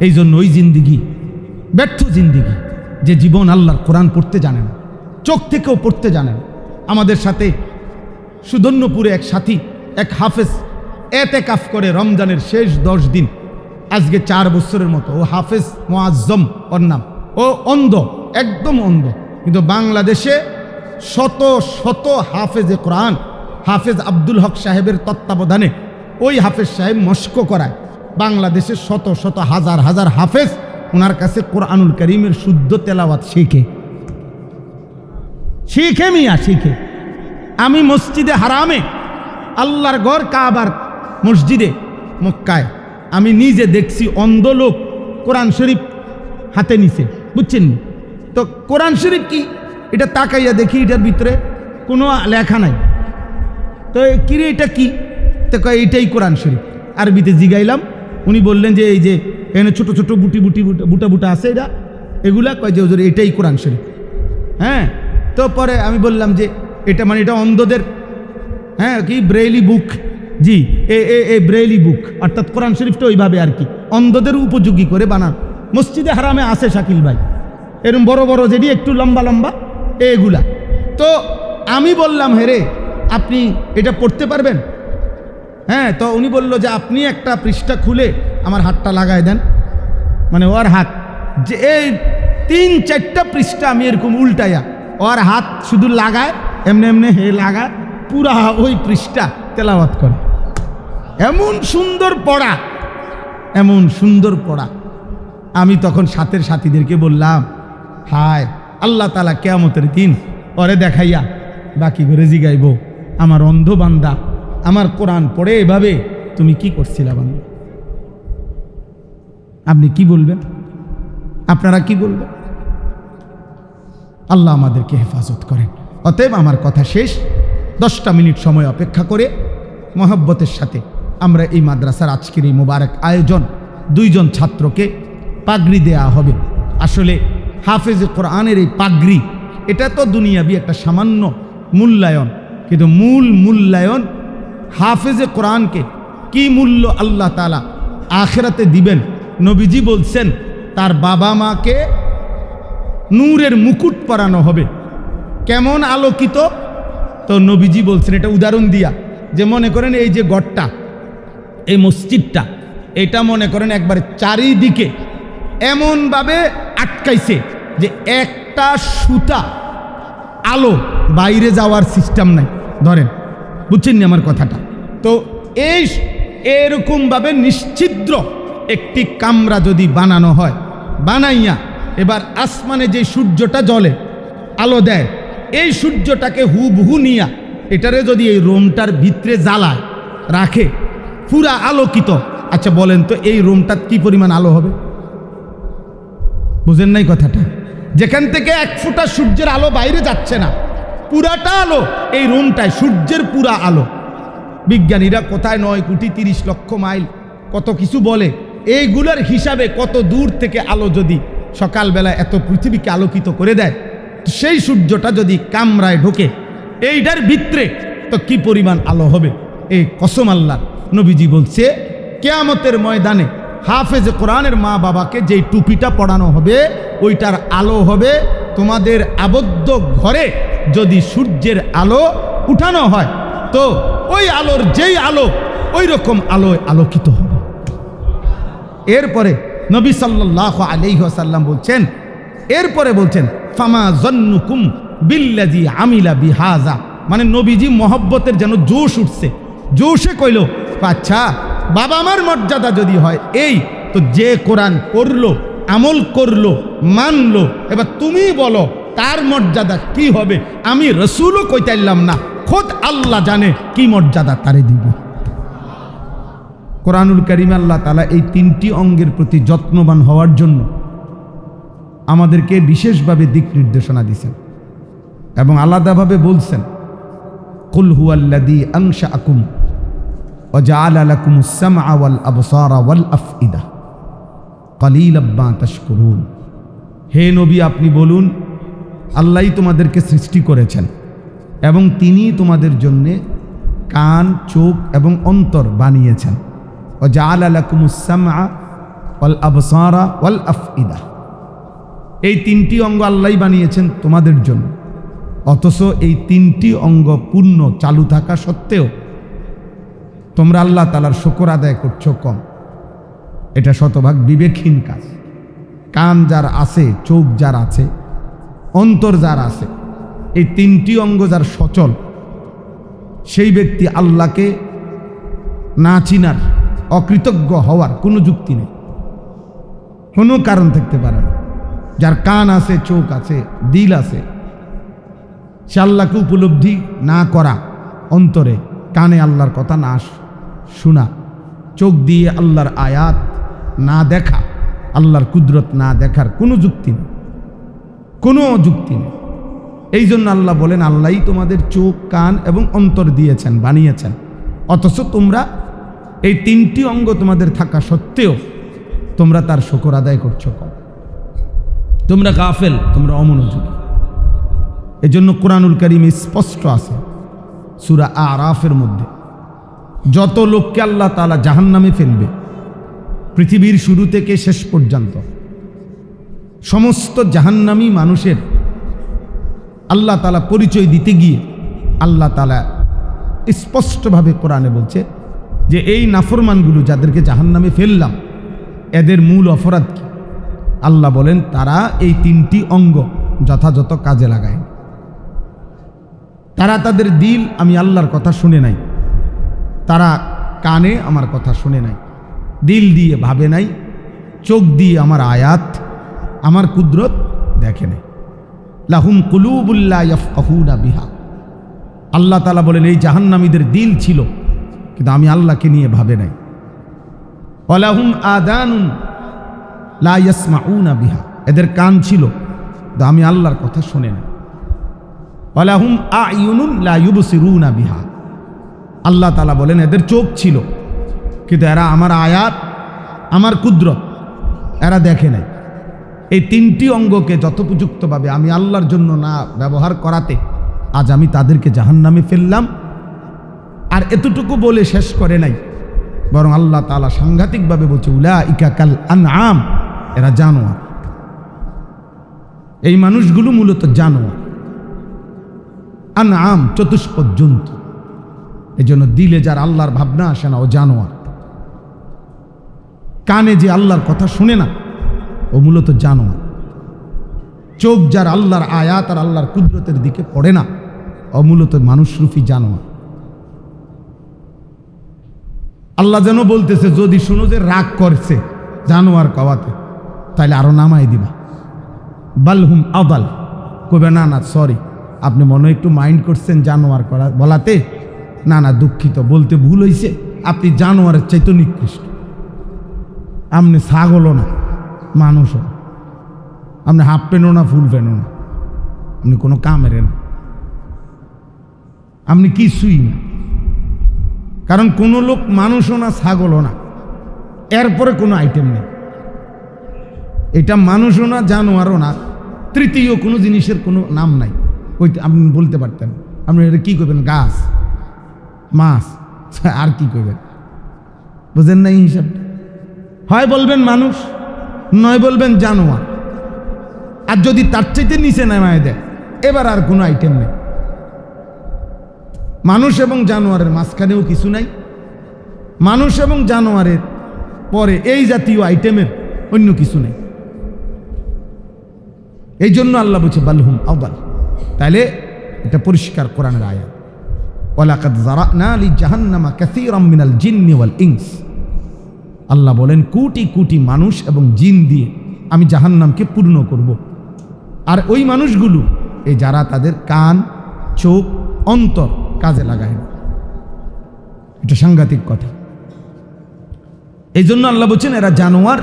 এই জন্য ওই জিন্দিগি ব্যর্থ জিন্দিগি, যে জীবন আল্লাহর কোরআন পড়তে জানে না, চোখ থেকেও পড়তে জানে না। আমাদের সাথে সুদর্ণপুরে এক সাথী, এক হাফেজ এতেকাফ করে রমজানের শেষ 10 দিন, আজকে 4 বছরের মতো। ও হাফেজ মুআজ্জম ওর নাম, ও অন্ধ, একদম অন্ধ, কিন্তু বাংলাদেশে শত শত হাফেজে কোরআন, হাফেজ আব্দুল হক সাহেবের তত্ত্বাবধানে ওই হাফেজ সাহেব মস্ক করায় বাংলাদেশে শত শত হাজার হাজার হাফেজ ওনার কাছে কোরআনুল কারীমের শুদ্ধ তেলাওয়াত শিখে মিয়া শিখে। আমি মসজিদে হারামে, আল্লাহর ঘর কাবার মসজিদে মক্কায় আমি নিজে দেখছি অন্ধ লোক কোরআন শরীফ হাতে নিছে, বুঝছেন? তো কোরআন শরীফ কি এটা তাকাইয়া দেখি, এটার ভিতরে কোনো লেখা নাই, তো কিরে এটা কি? তো কয় এইটাই কোরআন শরীফ। আরবিতে জিগাইলাম, উনি বললেন যে এই যে এখানে ছোট ছোট বুটা বুটা আছে, এগুলা কয় যে হুজুর এটাই কোরআন শরীফ। হ্যাঁ, তো পরে আমি বললাম যে এটা মানে এটা অন্ধদের, হ্যাঁ কি ব্রেইলি বুক, জি এ ব্রেইলি বুক, অর্থাৎ কোরআন শরীফটা ওইভাবে আর কি অন্ধদের উপযোগী করে বানান। মসজিদে হারামে আছে শাকিল ভাই, এরকম বড় বড় যেটি একটু লম্বা লম্বা এগুলা। তো আমি বললাম হেরে আপনি এটা পড়তে পারবেন? হ্যাঁ, তো উনি বলল যে আপনি একটা পৃষ্ঠা খুলে আমার হাতটা লাগায় দেন, মানে ওর হাত যে এই 3-4টা পৃষ্ঠা আমি এরকম উল্টাইয়া ওর হাত শুধু লাগায়, এমনি এমনি হে লাগায়, পুরা ওই পৃষ্ঠা তেলাওয়াত করে। এমন সুন্দর পড়া, এমন সুন্দর পড়া। আমি তখন সাথের সাথীদেরকে বললাম, হায় আল্লাহ তাআলা কিয়ামতের দিন ওরে দেখাইয়া বাকি করে জিগাইব, আমার অন্ধ বান্দা আমার কোরআন পড়ে এভাবে তুমি কি করছিলা বান্দা? আপনি কি বলবেন? আপনারা কি বলবেন? আল্লাহ আমাদেরকে হেফাজত করেন। অতএব আমার কথা শেষ, 10টা মিনিট সময় অপেক্ষা করে মহব্বতের সাথে আমরা এই মাদ্রাসার আজকের এই মোবারক আয়োজন, 2 জন ছাত্রকে পাগড়ি দেয়া হবে। আসলে হাফেজে কোরআনের এই পাগড়ি, এটা তো দুনিয়াবি একটা সামান্য মূল্যায়ন, কিন্তু মূল মূল্যায়ন হাফেজে কোরআনকে কি মূল্য আল্লাহ তাআলা আখিরাতে দিবেন। নবীজি বলছেন তার বাবা মাকে নূরের মুকুট পরানো হবে। কেমন আলোকিত? তো নবীজি বলছেন, এটা উদাহরণ দিয়া, যে মনে করেন এই যে গড়টা, এই মসজিদটা, এটা মনে করেন একবারে চারিদিকে এমনভাবে আটকাইছে যে একটা সুতা আলো বাইরে যাওয়ার সিস্টেম নাই, ধরেন, বুঝছেন না আমার কথাটা? তো এই এরকমভাবে নিশ্ছিদ্র একটি কামরা যদি বানানো হয়, বানাইয়া এবার আসমানে যে সূর্যটা জ্বলে আলো দেয়, এই সূর্যটাকে হুবহু নিয়া এটারে যদি এই রুমটার ভিতরে জ্বালায় রাখে, পুরা আলোকিত। আচ্ছা বলেন তো এই রুমটার কি পরিমাণ আলো হবে? বুঝেন নাই কথাটা? যেখান থেকে 1 ফোঁটা সূর্যের আলো বাইরে যাচ্ছে না, পুরাটা আলো এই রুমটায়, সূর্যের পুরা আলো। বিজ্ঞানীরা কোথায় 9 কোটি 30 লক্ষ মাইল কত কিছু বলে, এইগুলোর হিসাবে কত দূর থেকে আলো যদি সকালবেলা এত পৃথিবীকে আলোকিত করে দেয়, সেই সূর্যটা যদি কামরায় ঢোকে এইটার ভিতরে, তো কি পরিমাণ আলো হবে? এই কসম আল্লাহ। নবীজি বলছে কিয়ামতের ময়দানে হাফেজে কোরআনের মা বাবাকে যেই টুপিটা পরানো হবে, ওইটার আলো হবে তোমাদের আবদ্ধ ঘরে যদি সূর্যের আলো উঠানো হয়, তো ওই আলোর যেই আলো ওই রকম আলোয় আলোকিত হবে। এরপরে নবী সাল্লাল্লাহু আলাইহি ওয়াসাল্লাম বলছেন, এরপরে বলছেন ফামা যন্নুকুম বিল্লাযী আমিলা বিহাযা মানে নবীজি মহব্বতের যেন জোশ উঠছে, জোশে কইল, আচ্ছা বাবা আমার মর্যাদা যদি হয় এই, তো যে কোরআন পড়লো, আমল করলো, মানলো, এবার তুমি বলো তার মর্যাদা কি হবে। আমি রসুলও কইতাইলাম না, খোদ আল্লাহ জানে কি মর্যাদা তারে দিব। কোরআনুল কারীমে আল্লাহ তাআলা এই তিনটি অঙ্গের প্রতি যত্নবান হওয়ার জন্য আমাদেরকে বিশেষভাবে দিক নির্দেশনা দিয়েছেন এবং আলাদাভাবে বলছেন, কুল হুয়াল্লাযী আনশাআকুম ওয়া জাআলা লাকুমুস সামআ ওয়াল আবসারা ওয়াল আফইদা কালীলাম মা তাশকুরুন। হে নবী, আপনি বলুন, আল্লাহই তোমাদেরকে সৃষ্টি করেছেন এবং তিনি তোমাদের জন্যে কান, চোখ এবং অন্তর বানিয়েছেন। ওয়া জাআলা লাকুমুস সামআ ওয়াল আবসারা ওয়াল আফইদা, এই তিনটি অঙ্গ আল্লাহই বানিয়েছেন তোমাদের জন্য। অথচ এই তিনটি অঙ্গ পূর্ণ চালু থাকা সত্ত্বেও তোমরা আল্লাহ তাআলার শুকর আদায় করছো কম। এটা শতভাগ বিবেকহীন কাজ। কান যার আছে, চোখ যার আছে, অন্তর যার আছে, এই তিনটি অঙ্গ যার সচল, সেই ব্যক্তি আল্লাহকে না চিনার, অকৃতজ্ঞ হওয়ার কোনো যুক্তি নেই, কোনো কারণ থাকতে পারে না। যার কান আছে, চোখ আছে, দিল আছে, সে আল্লাহকে উপলব্ধি না করা, অন্তরে কানে আল্লাহর কথা না শোনা, চোখ দিয়ে আল্লাহর আয়াত না দেখা, আল্লাহর কুদরত না দেখার কোনো যুক্তি নেই, কোনো যুক্তি নেই। এই জন্য আল্লাহ বলেন, আল্লাহই তোমাদের চোখ, কান এবং অন্তর দিয়েছেন, বানিয়েছেন। অথচ তোমরা এই তিনটি অঙ্গ তোমাদের থাকা সত্ত্বেও তোমরা তার শুকর আদায় করছো কম। তোমরা গাফেল, তোমরা অমনোযোগী। এজন্য কোরআনুল কারীমে স্পষ্ট আছে সূরা আরাফের মধ্যে, যত লোককে আল্লাহ তাআলা জাহান্নামে ফেলবে পৃথিবীর শুরু থেকে শেষ পর্যন্ত, সমস্ত জাহান্নামী মানুষের আল্লাহ তাআলা পরিচয় দিতে গিয়ে আল্লাহ তাআলা স্পষ্টভাবে কোরআনে বলছে যে এই নাফরমানগুলো যাদেরকে জাহান্নামে ফেললাম, এদের মূল অপরাধ কি? আল্লাহ বলেন, তারা এই তিনটি অঙ্গ যথাযথ কাজে লাগায়। তারা তাদের দিল আমি আল্লাহর কথা শুনে নাই, তারা কানে আমার কথা শুনে নাই, দিল দিয়ে ভাবে নাই, চোখ দিয়ে আমার আয়াত, আমার কুদরত দেখে নাই। লাহুম কুলুবুল লা ইয়াফকাহুনা বিহা, আল্লাহ তাআলা বলেন এই জাহান্নামীদের দিল ছিল কিন্তু আমি আল্লাহকে নিয়ে ভাবে নাই। ওয়ালাহুম আযানুন লা ইয়াসমাউনা বিহা, এদের কান ছিল কিন্তু আমি আল্লাহর কথা শুনে নাই। ওয়ালাহুম আ'য়ুনুন লা ইউবসিরুনা বিহা, আল্লাহ তাআলা বলেন এদের চোখ ছিল কিন্তু এরা আমার আয়াত, আমার কুদরত এরা দেখে নাই। এই তিনটি অঙ্গকে যথোপযুক্তভাবে আমি আল্লাহর জন্য না ব্যবহার করাতে আজ আমি তাদেরকে জাহান্নামে ফেললাম। আর এতটুকু বলে শেষ করে নাই, বরং আল্লাহ তাআলা সাংঘাতিকভাবে বলছে, উলাইকা কাল আনআম, এরা জানোয়ার। এই মানুষগুলো মূলত জানোয়ার, আনআম চতুষ্পদ জন্তু। এই জন্য দিলে যার আল্লাহর ভাবনা আসে না, ও জানোয়ার। কানে যে আল্লাহর কথা শুনে না, ও মূলত জানোয়ার। চোখ যার আল্লাহর আয়াত আর আল্লাহর কুদরতের দিকে পড়ে না, ও মূলত মানুষরূপী জানোয়ার। আল্লাহ যেন বলতেছে, যদি শুনো যে রাগ করছে জানোয়ার কওয়াতে, তাহলে আরো নামাই দিবা। বালহুম আদাল, কবে না না সরি, আপনি মনে একটু মাইন্ড করছেন জানোয়ার করা বলাতে, না না দুঃখিত, বলতে ভুল হয়েছে, আপনি জানোয়ারের চাইতে নিকৃষ্ট। আপনি ছাগলও না, মানুষও, আপনি হাফ প্যান্টও না, ফুল প্যান্টও না, আপনি কোনো কামের না, আপনি কিছুই না। কারণ কোনো লোক মানুষও না, ছাগলও না, এরপরে কোনো আইটেম নেই। এটা মানুষও না, জানোয়ারও না, তৃতীয় কোনো জিনিসের কোনো নাম নাই। ওই আপনি বলতে পারতেন, আপনি এটা কী করবেন? গাছ, মাছ, আর কি করবেন? বুঝেন না এই হিসাবটা? হয় বলবেন মানুষ, নয় বলবেন জানোয়ার। আর যদি তার চাইতে নিচে নামায় দেয়, এবার আর কোনো আইটেম নেই। মানুষ এবং জানোয়ারের মাঝখানেও কিছু নাই, মানুষ এবং জানোয়ারের পরে এই জাতীয় আইটেমের অন্য কিছু নেই। এই জন্য আল্লাহ বলছে বালহুম আদাল। তাইলে এটা পরিষ্কার কোরআনের আয়াত। ওয়ালাকাদ যারানা লিজাহান্নামা কাসীরাম মিনাল জিন্নি ওয়াল ইনস। আল্লাহ বলেন কোটি কোটি মানুষ এবং জিন দিয়ে আমি জাহান্নামকে পূর্ণ করব। আর ওই মানুষগুলো এই যারা তাদের কান, চোখ, অন্তর কাজে লাগায় না। এটা সাংঘাতিক কথা। এই জন্য আল্লাহ বলছেন এরা জানোয়ার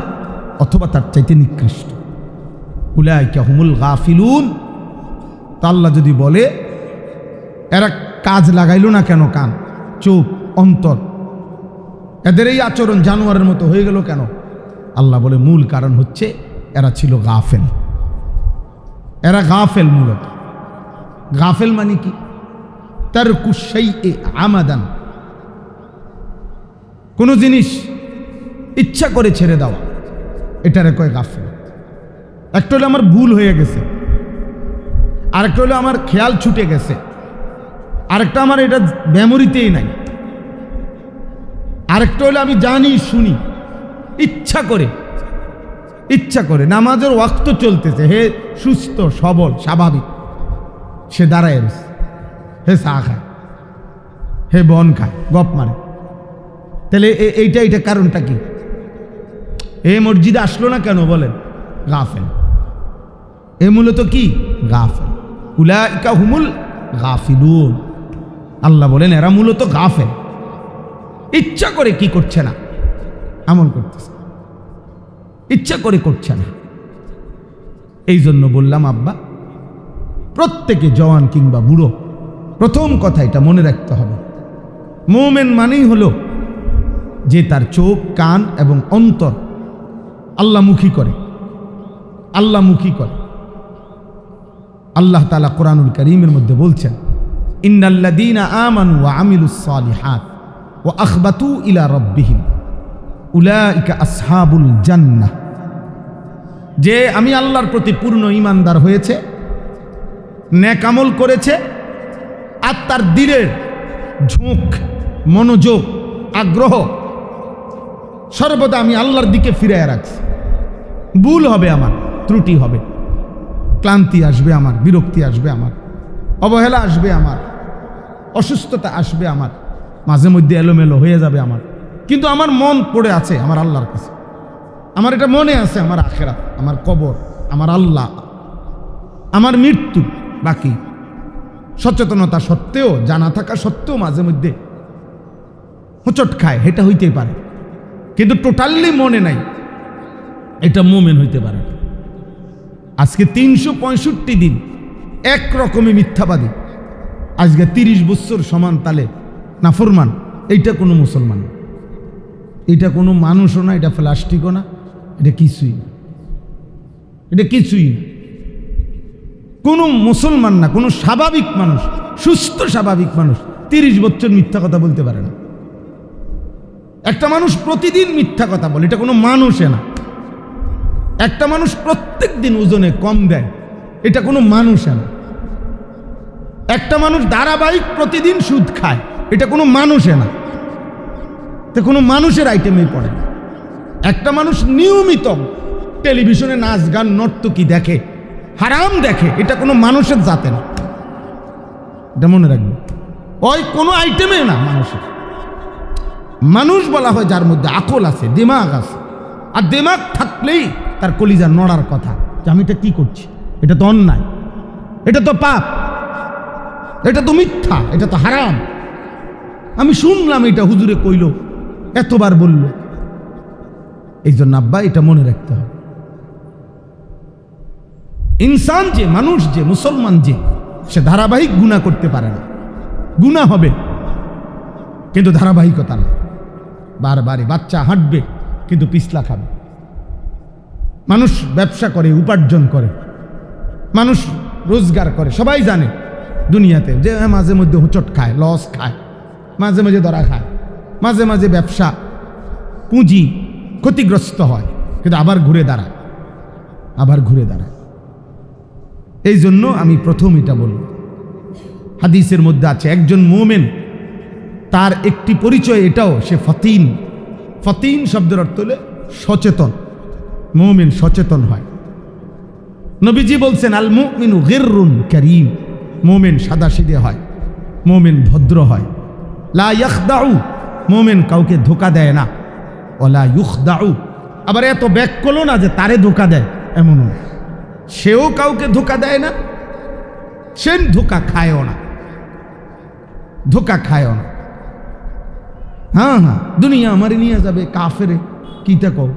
অথবা তার চাইতে নিকৃষ্ট। উলাইকা হুমুল গাফিলুন। তা আল্লাহ যদি বলে এরা কাজ লাগাইল না কেন, কান, চোখ, অন্তর, এদের এই আচরণ জানোয়ারের মতো হয়ে গেল কেন? আল্লাহ বলে মূল কারণ হচ্ছে এরা ছিল গাফেল। এরা গাফেল। মূলত গাফেল মানে কি? তারকু শাইএ আমাদান, কোন জিনিস ইচ্ছা করে ছেড়ে দেওয়া, এটারে কয় গাফেল। একটা হলো আমার ভুল হয়ে গেছে, আরেকটা হলো আমার খেয়াল ছুটে গেছে, আরেকটা আমার এটা মেমোরিতেই নাই, আরেকটা হলো আমি জানি শুনি ইচ্ছা করে নামাজের ওয়াক্ত চলতেছে, হে সুস্থ সবল স্বাভাবিক, সে দাঁড়ায় রয়েছে, হে চা খায়, হে বন খায়, গপ মারে। তাহলে এইটা কারণটা কি? এ মসজিদে আসলো না কেন বলেন? গাফেল। এ মূলত কি? গাফেল। উলাইকা হুমুল গাফিলুন। আল্লাহ বলেন এরা মূলত গাফেল। ইচ্ছা করে কি করছে না? আমল করতেছে, ইচ্ছা করে করছে না। এই জন্য বললাম আব্বা, প্রত্যেকে জওয়ান কিংবা বুড়ো, প্রথম কথা এটা মনে রাখতে হবে, মুমিন মানেই হলো যে তার চোখ, কান এবং অন্তর আল্লাহমুখী করে। আল্লাহ তাআলা কোরআনুল কারীমের মধ্যে বলছেন, ইন্নাল্লাযীনা আমানু ওয়া আমিলুস সালিহাত ওয়া আখবাতু ইলা রাব্বিহিম উলাইকা আসহাবুল জান্নাহ। যে আমি আল্লাহর প্রতি পূর্ণ ঈমানদার হয়েছে, নেক আমল করেছে, আর তার দিলের ঝোঁক, মনোযোগ, আগ্রহ সর্বদা আমি আল্লাহর দিকে ফিরিয়ে রাখছি। ভুল হবে আমার, ত্রুটি হবে, ক্লান্তি আসবে আমার, বিরক্তি আসবে আমার, অবহেলা আসবে আমার, অসুস্থতা আসবে আমার, মাঝে মধ্যে এলোমেলো হয়ে যাবে আমার, কিন্তু আমার মন পড়ে আছে আমার আল্লাহর কাছে। আমার এটা মনে আছে আমার আখিরাত, আমার কবর, আমার আল্লাহ, আমার মৃত্যু বাকি। সচেতনতা সত্ত্বেও, জানা থাকা সত্ত্বেও মাঝে মধ্যে হোঁচট খায়, এটা হইতেই পারে, কিন্তু টোটালি মনে নাই, এটা মুমিন হইতে পারে। আজকে 365 দিন একরকমই মিথ্যাবাদী, আজকে 30 বছর সমান তালে নাফরমান। এইটা কোনো মুসলমান, এটা কোনো মানুষও না, এটা প্লাস্টিকও না, এটা কিছুই না, এটা কিছুই না। কোনো মুসলমান না, কোনো স্বাভাবিক মানুষ, সুস্থ স্বাভাবিক মানুষ 30 বছর মিথ্যা কথা বলতে পারে না। একটা মানুষ প্রতিদিন মিথ্যা কথা বলে, এটা কোনো মানুষে না। একটা মানুষ প্রত্যেক দিন ওজনে কম দেয়, এটা কোনো মানুষে না। একটা মানুষ ধারাবাহিক প্রতিদিন সুদ খায়, এটা কোনো মানুষে না, এটা কোনো মানুষের আইটেমেই পড়ে না। একটা মানুষ নিয়মিত টেলিভিশনে নাচ গান নর্তকী দেখে, হারাম দেখে, এটা কোনো মানুষের জাতে না, এটা মনে রাখবে। ওই কোনো আইটেমে না মানুষের। মানুষ বলা হয় যার মধ্যে আকল আছে, দিমাগ আছে, আর দিমাগ থাকলেই তার কলিজা নড়ার কথা যে আমি এটা কি করছি, এটা তো অন্যায়, এটা তো পাপ, এটা তো মিথ্যা, এটা তো হারাম, আমি শুনলাম এটা হুজুরে কইল, এতবার বলল। এই জন্য আব্বা এটা মনে রাখতে হবে। ইনসান যে, মানুষ যে, মুসলমান যে, সে ধারাবাহিক গুনাহ করতে পারে না। গুনাহ হবে কিন্তু ধারাবাহিকতা না। বারবারই বাচ্চা হাঁটবে কিন্তু পিছলা খাবে। মানুষ ব্যবসা করে, উপার্জন করে, মানুষ রোজগার করে, সবাই জানে দুনিয়াতে যে মাঝে মধ্যে হোঁচট খায়, লস খায়, মাঝে মাঝে ধরা খায়, মাঝে মাঝে ব্যবসা পুঁজি ক্ষতিগ্রস্ত হয়, কিন্তু আবার ঘুরে দাঁড়ায়। এই জন্য আমি প্রথম এটা বলব, হাদিসের মধ্যে আছে একজন মুমিন তার একটি পরিচয় এটাও, সে ফতিন। ফতিন শব্দের অর্থ হলে সচেতন। মুমিন সচেতন হয়। নবীজি বলছেন আল মুমিনু গিররুন কারীম, মুমিন সাদাসিধে হয়, মোমেন ভদ্র হয়। লা ইয়াখদাউ, মোমেন কাউকে ধোকা দেয় না। ওয়ালা ইউখদাউ, আবার এত ব্যাক করলো না যে তারে ধোকা দেয় এমনও না। সেও কাউকে ধোকা দেয় না, সে ধোকা খায়ও না, ধোকা খায়ও না। হ্যাঁ হ্যাঁ, দুনিয়া আমারে নিয়ে যাবে কাফেরে, কিটা কও।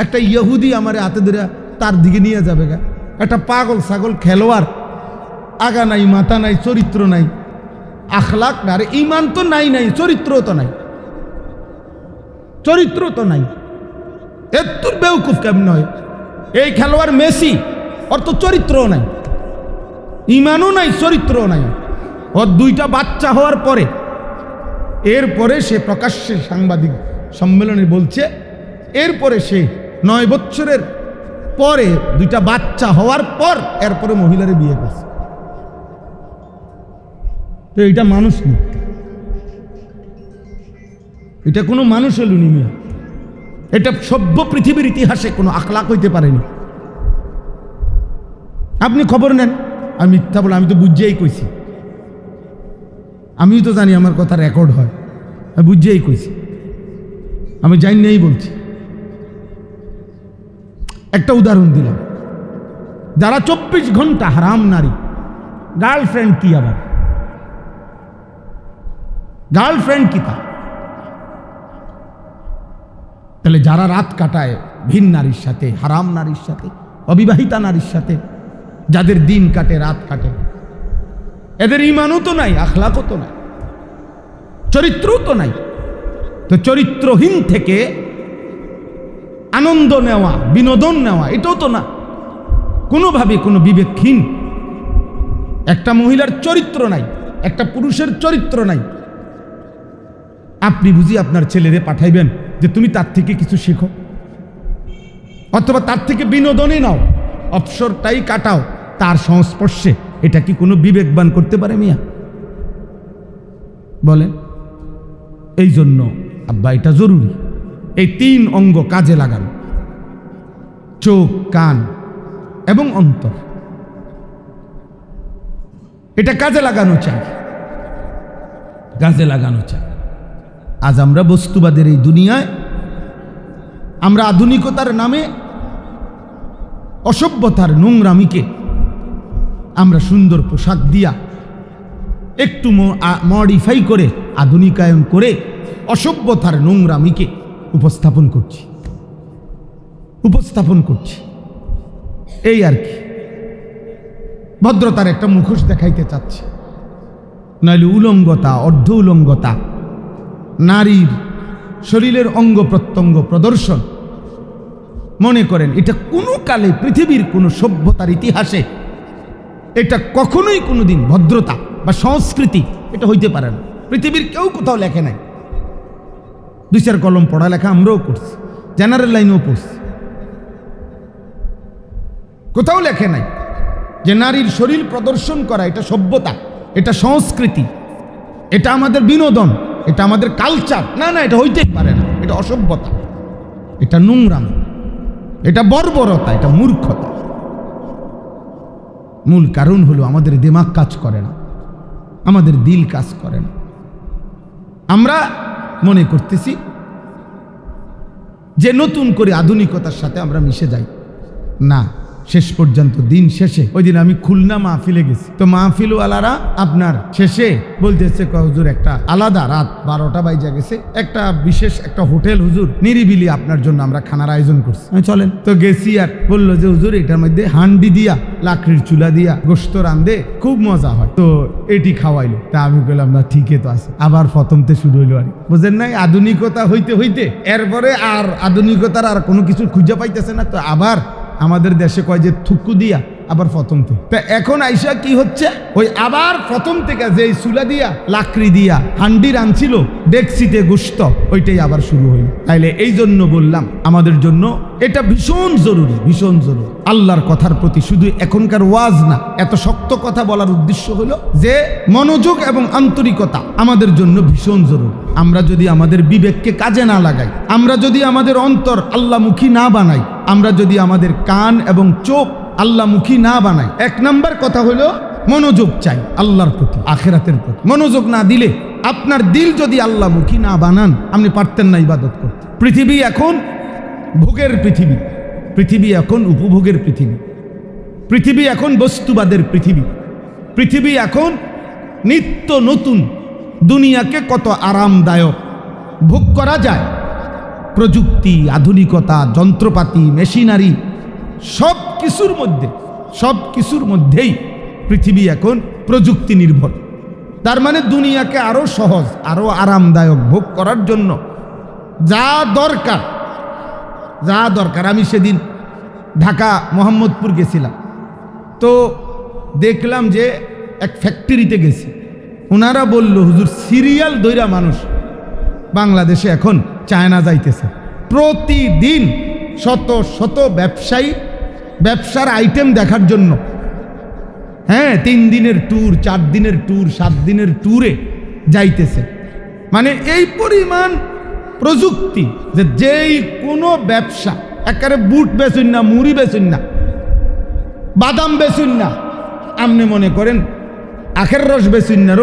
একটা ইহুদি আমারে হাতে ধরে তার দিকে নিয়ে যাবে গা। একটা পাগল ছাগল খেলোয়াড়, আগা নাই মাথা নাই চরিত্র নাই, আখলাক না, আরে ইমান তো নাই, চরিত্র তো নাই, চরিত্র তো নাই। এত বেউকুফ কেমন হয় এই খেলোয়াড় মেসি, ওর তো চরিত্রও নাই, ইমানও নাই, চরিত্রও নাই। ওর দুইটা বাচ্চা হওয়ার পরে, এরপরে সে প্রকাশ্যে সাংবাদিক সম্মেলনে বলছে, এরপরে সে 9 বছরের পরে দুইটা বাচ্চা হওয়ার পর এরপরে মহিলারে বিয়ে করছে। তো এটা মানুষ না, এটা কোনো মানুষ হলো নিমিয়া, এটা সভ্য পৃথিবীর ইতিহাসে কোনো আখলাক হইতে পারেনি। আপনি খবর নেন, আমি মিথ্যা বলে, আমি তো বুঝিয়েই কইছি, আমিও তো জানি আমার কথা রেকর্ড হয়, আমি বুঝিয়েই কইছি, আমি জানি নেই বলছি। একটা উদাহরণ দিলাম, যারা 24 ঘন্টা হারাম নারী, গার্লফ্রেন্ড কি, আবার গার্লফ্রেন্ড কি তা? তাহলে যারা রাত কাটায় ভিন নারীর সাথে, হারাম নারীর সাথে, অবিবাহিতা নারীর সাথে, যাদের দিন কাটে রাত কাটে, এদের ইমানও তো নাই, আখলাকও তো নাই, চরিত্রও তো নাই। তো চরিত্রহীন থেকে আনন্দ নেওয়া, বিনোদন নেওয়া, এটাও তো না, কোনোভাবে কোনো বিবেকহীন। একটা মহিলার চরিত্র নাই, একটা পুরুষের চরিত্র নাই, আপনি বুঝি আপনার ছেলেরে পাঠাইবেন যে তুমি তার থেকে কিছু শেখো, অথবা তার থেকে বিনোদনই নাও, অবসরটাই কাটাও তার সংস্পর্শে? এটা কি কোনো বিবেকবান করতে পারে মিয়া? বলেন। এই জন্য আব্বা এটা জরুরি, এই 3 অঙ্গ কাজে লাগানো, চোখ, কান এবং অন্তর, এটা কাজে লাগানো চাই, কাজে লাগানো চাই। আজ আমরা বস্তুবাদের এই দুনিয়ায়, আমরা আধুনিকতার নামে অসভ্যতার নোংরামিকে আমরা সুন্দর পোশাক দিয়া একটু মডিফাই করে, আধুনিকায়ন করে অসভ্যতার নোংরামিকে উপস্থাপন করছি, এই আর কি। ভদ্রতার একটা মুখোশ দেখাইতে চাচ্ছে, নইলে উলঙ্গতা, অর্ধ উলঙ্গতা, নারীর শরীরের অঙ্গ প্রত্যঙ্গ প্রদর্শন, মনে করেন এটা কোনো কালে পৃথিবীর কোনো সভ্যতার ইতিহাসে এটা কখনোই কোনোদিন ভদ্রতা বা সংস্কৃতি এটা হইতে পারে না। পৃথিবীর কেউ কোথাও লেখে নাই। 2-4 কলম পড়ালেখা আমরাও করছি, জেনারেল লাইনেও পড়ছি, কোথাও লেখে নাই যে নারীর শরীর প্রদর্শন করা এটা সভ্যতা, এটা সংস্কৃতি, এটা আমাদের বিনোদন, এটা আমাদের কালচার। না, এটা হইতেই পারে না, এটা অসভ্যতা, এটা নোংরামি, এটা বর্বরতা, এটা মূর্খতা। মূল কারণ হলো আমাদের দিমাগ কাজ করে না, আমাদের দিল কাজ করে না। আমরা মনে করতেছি যে নতুন করে আধুনিকতার সাথে আমরা মিশে যাই। না, শেষ পর্যন্ত দিন শেষে, ওই দিন আমি খুলনা মাহফিলে গেছি, তো মাহফিলওয়ালারা আপনার শেষে বলতেছে, হুজুর একটা আলাদা, রাত 12টা বাজে গেছে, একটা বিশেষ একটা হোটেল হুজুর নিরিবিলি আপনার জন্য আমরা খানার আয়োজন করছি। চলেন। তো গেছি, আর বললো যে হুজুর এটার মধ্যে হান্ডি দিয়া, লাকড়ির চুলা দিয়া গোস্ত রান্ধে, খুব মজা হয়, তো এটি খাওয়াইলো। তা আমি বললাম না, ঠিকই তো আছে। আবার প্রথমতে শুরু হইলো, আর বুঝেন নাই, আধুনিকতা হইতে হইতে এরপরে আর আধুনিকতার আর কোনো কিছু খুঁজে পাইতেছে না, তো আবার আমাদের দেশে কয় যে থুকু দিয়া আবার প্রথম থেকে। তা এখন আইসা কি হচ্ছে, ওই আবার প্রথম থেকে যে চুলা দিয়া, লাকড়ি দিয়া হান্ডি রাঁধছিল, ডেকচিতে গোশত, ওইটাই আবার শুরু হইল। তাইলে এই জন্য বললাম, আমাদের জন্য এটা ভীষণ জরুরি, ভীষণ জরুরি। আল্লাহর কথার প্রতি শুধু এখনকার ওয়াজ না, এত শক্ত কথা বলার উদ্দেশ্য হলো যে মনোযোগ এবং আন্তরিকতা আমাদের জন্য ভীষণ জরুরি। আমরা যদি আমাদের বিবেককে কাজে না লাগাই, আমরা যদি আমাদের অন্তর আল্লাহমুখী না বানাই, আমরা যদি আমাদের কান এবং চোখ আল্লাহমুখী না বানাই, 1 নাম্বার কথা হলো মনোযোগ চাই আল্লাহর প্রতি, আখিরাতের প্রতি। মনোযোগ না দিলে, আপনার দিল যদি আল্লাহমুখী না বানান, আপনি পারতেন না ইবাদত করতে। পৃথিবী এখন ভোগের পৃথিবী, পৃথিবী এখন উপভোগের পৃথিবী, পৃথিবী এখন বস্তুবাদের পৃথিবী, পৃথিবী এখন নিত্য নতুন দুনিয়াকে কত আরামদায়ক ভোগ করা যায়। প্রযুক্তি, আধুনিকতা, যন্ত্রপাতি, মেশিনারি, সব কিছুর মধ্যেই পৃথিবী এখন প্রযুক্তি নির্ভর। তার মানে দুনিয়াকে আরো সহজ, আরো আরামদায়ক ভোগ করার জন্য যা দরকার। আমি সেদিন ঢাকা মোহাম্মদপুর গেছিলাম, তো দেখলাম যে এক ফ্যাক্টরিতে গেছি। ওনারা বলল, হুজুর সিরিয়াল দইরা মানুষ বাংলাদেশে এখন চায়না যাইতেছে। প্রতিদিন শত শত ব্যবসায়ী ব্যবসার আইটেম দেখার জন্য, 3 দিনের ট্যুর, 4 দিনের ট্যুর, 7 দিনের ট্যুরে যাইতেছে। মানে এই পরিমাণ প্রযুক্তি যে যেই কোনো ব্যবসা, একেবারে বুট বেচুন না, মুড়ি বেচুন না, বাদাম বেচুন না, আপনি মনে করেন আখের রস বেচুন না,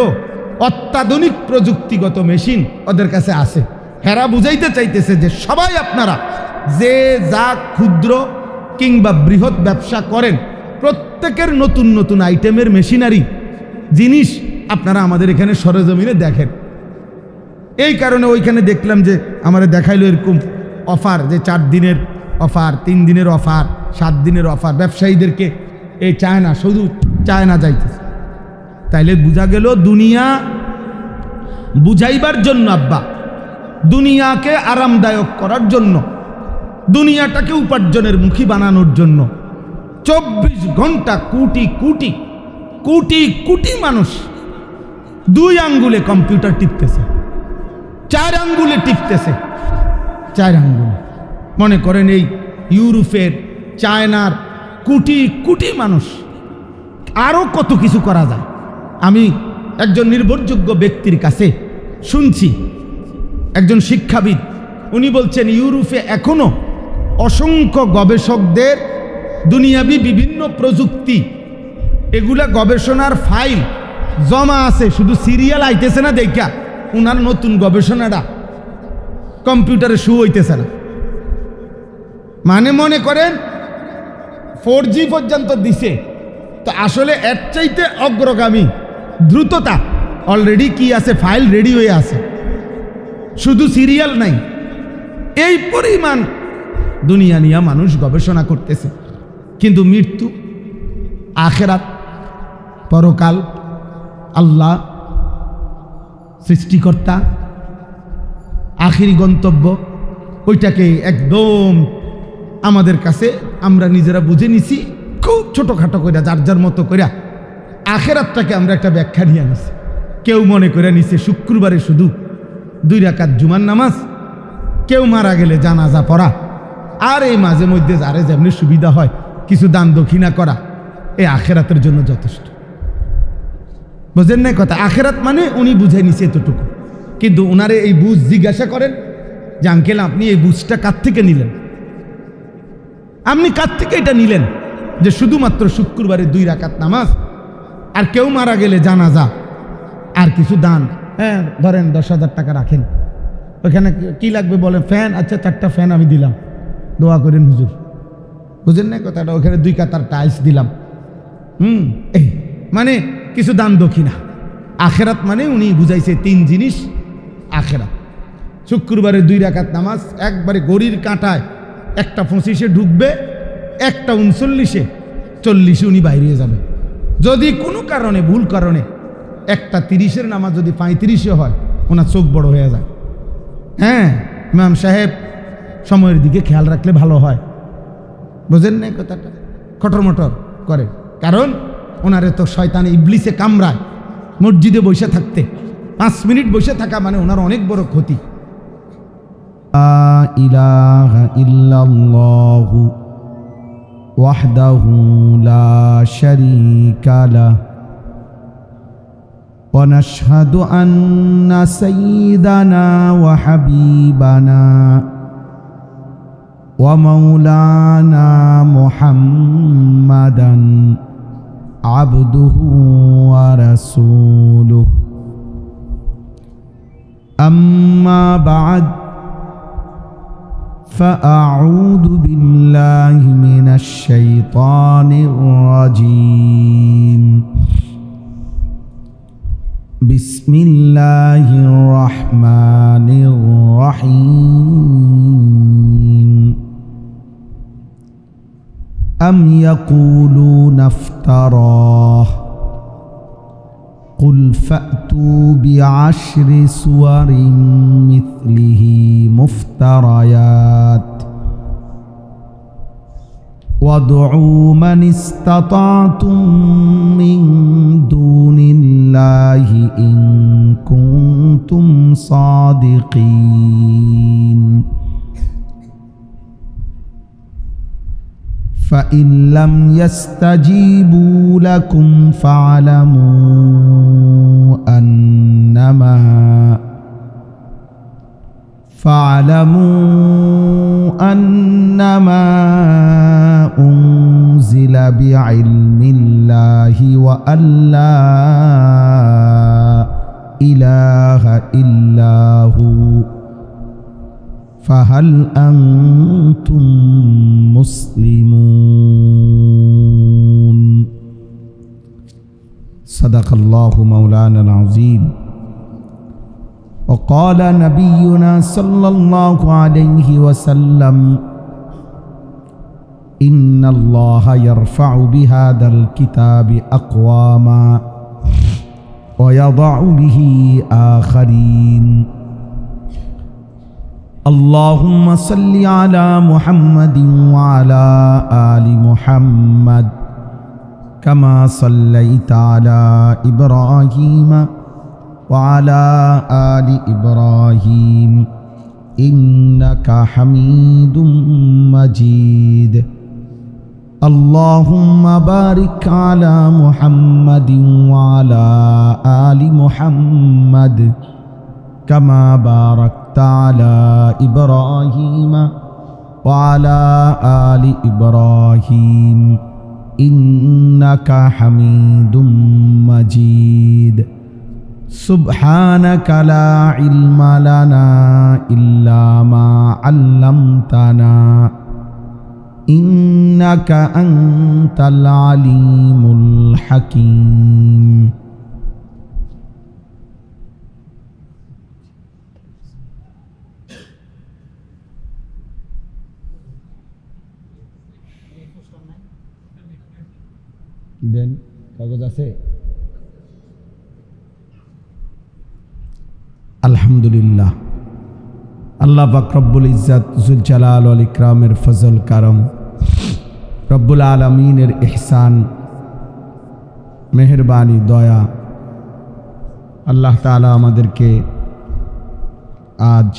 অত্যাধুনিক প্রযুক্তিগত মেশিন ওদের কাছে আছে। হেরা বুঝাইতে চাইতেছে যে সবাই আপনারা যে যা ক্ষুদ্র কিংবা বৃহৎ ব্যবসা করেন, প্রত্যেকের নতুন নতুন আইটেমের মেশিনারি জিনিস আপনারা আমাদের এখানে সরেজমিনে দেখেন। এই কারণে ওইখানে দেখলাম যে আমাদের দেখাইলো এরকম অফার, যে 4 দিনের অফার, 3 দিনের অফার, 7 দিনের অফার। ব্যবসায়ীদেরকে এই চায়না, শুধু চায়না যাইতেছে। তাইলে বোঝা গেল দুনিয়া বুঝাইবার জন্য, আব্বা দুনিয়াকে আরামদায়ক করার জন্য, দুনিয়াটাকে উপার্জনের মুখী বানানোর জন্য 24 ঘন্টা কোটি কোটি কোটি কোটি মানুষ 2 আঙ্গুলে কম্পিউটার টিপতেছে, 4 আঙ্গুলে টিপতেছে, 4 আঙ্গুলে। মনে করেন এই ইউরোপের, চায়নার কোটি কোটি মানুষ, আরো কত কিছু করা যায়। আমি একজন নির্ভরযোগ্য ব্যক্তির কাছে শুনছি, একজন শিক্ষাবিদ, উনি বলছেন ইউরোপে এখনো অসংখ্য গবেষকদের দুনিয়াবি বিভিন্ন প্রযুক্তি, এগুলা গবেষণার ফাইল জমা আছে, শুধু সিরিয়াল আইতেছে না দেখা উনার নতুন গবেষণাটা কম্পিউটারে শু হইতেছে না। মানে মনে করেন 4G পর্যন্ত দিছে, তো আসলে এর চাইতে অগ্রগামী দ্রুততা অলরেডি কি আছে, ফাইল রেডি হয়ে আছে, শুধু সিরিয়াল নাই। এই পরিমাণ দুনিয়া নিয়ে মানুষ গবেষণা করতেছে। কিন্তু মৃত্যু, আখেরাত, পরকাল, আল্লাহ সৃষ্টিকর্তা, আখিরি গন্তব্য, ওইটাকে একদম আমাদের কাছে আমরা নিজেরা বুঝে নিছি, খুব ছোটোখাটো করে, যার যার মতো করে আখেরাতটাকে আমরা একটা ব্যাখ্যা নিয়ে নিছি। কেউ মনে করে নিছে শুক্রবারে শুধু 2 রাকাত জুমার নামাজ, কেউ মারা গেলে জানাজা পড়া, আর এই মাঝে মধ্যে যারে যেমনি সুবিধা হয় কিছু দান দক্ষিণা করা, এই আখেরাতের জন্য যথেষ্ট। বুঝেন না কথা? আখেরাত মানে উনি বুঝে নিছে এতটুকু। কিন্তু ওনারে এই বুঝ জিজ্ঞাসা করেন যে আঙ্কেল আপনি এই বুঝটা কার থেকে নিলেন, আপনি কার থেকে এটা নিলেন যে শুধুমাত্র শুক্রবারে 2 রাকাত নামাজ, আর কেউ মারা গেলে জানাজা, আর কিছু দান, ধরেন 10,000 টাকা রাখেন, ওখানে কি লাগবে বলেন, ফ্যান, আচ্ছা 4টা ফ্যান আমি দিলাম, দোয়া করেন হুজুর। বুঝেন না কথাটা? ওখানে 2 কাতার টাইলস দিলাম, এই মানে কিছু দান দক্ষিণা। আখেরাত মানে উনি বুঝাইছে 3 জিনিস আখেরাত। শুক্রবারে 2 রাকাত নামাজ একবারে গড়ির কাঁটায়, একটা 25-এ ঢুকবে, একটা 39-এ, 40-এ উনি বাইরে যাবে। যদি কোনো কারণে, ভুল কারণে একটা 30-এর নামাজ যদি 35-এ হয়, ওনার চোখ বড় হয়ে যায়। ইমাম সাহেব সময়ের দিকে খেয়াল রাখলে ভালো হয়। বুঝেন না কথাটা? খটরমটর করে, কারণ ওনারে তো শয়তান ইবলিসে কামড়ায় মসজিদে বসে থাকতে। 5 মিনিট বসে থাকা মানে ওনার অনেক বড় ক্ষতি। লা ইলাহা ইল্লাল্লাহু ওয়াহদাহু লা শারীকা লাহু ওয়া নাশহাদু আন্না সাইয়্যিদানা ওয়া হাবিবানা ওয়া মাওলানা মুহাম্মাদান عبده ورسوله أما بعد فأعوذ بالله من الشيطان الرجيم بسم الله الرحمن الرحيم أم يقولون افتراه قل فأتوا بعشر سور مثله مفتريات وادعوا من استطعتم من دون الله إن كنتم صادقين فإن لم يستجيبوا لكم فاعلموا أنما أنزل بعلم الله وأن لا إله إلا هو فهل أنتم مسلمون صدق الله مولانا العظيم وقال نبينا صلى الله عليه وسلم إن الله يرفع بهذا الكتاب أقواما ويضع به آخرين اللهم صل على محمد وعلى آل محمد كما صليت على إبراهيم وعلى آل إبراهيم إنك حميد مجيد اللهم بارك على محمد وعلى آل محمد كما باركت على إبراهيم وعلى آل إبراهيم إنك حميد مجيد سبحانك لا علم لنا إلا ما علمتنا إنك أنت العليم الحكيم দেন কাগজ আছে আলহামদুলিল্লাহ আল্লাহ পাক রব্বুল ইজ্জত জুল জালাল ওয়াল ইকরামের ফজল কারম রব্বুল আলামিনের ইহসান মেহেরবানি দয়া আল্লাহ তাআলা আমাদেরকে আজ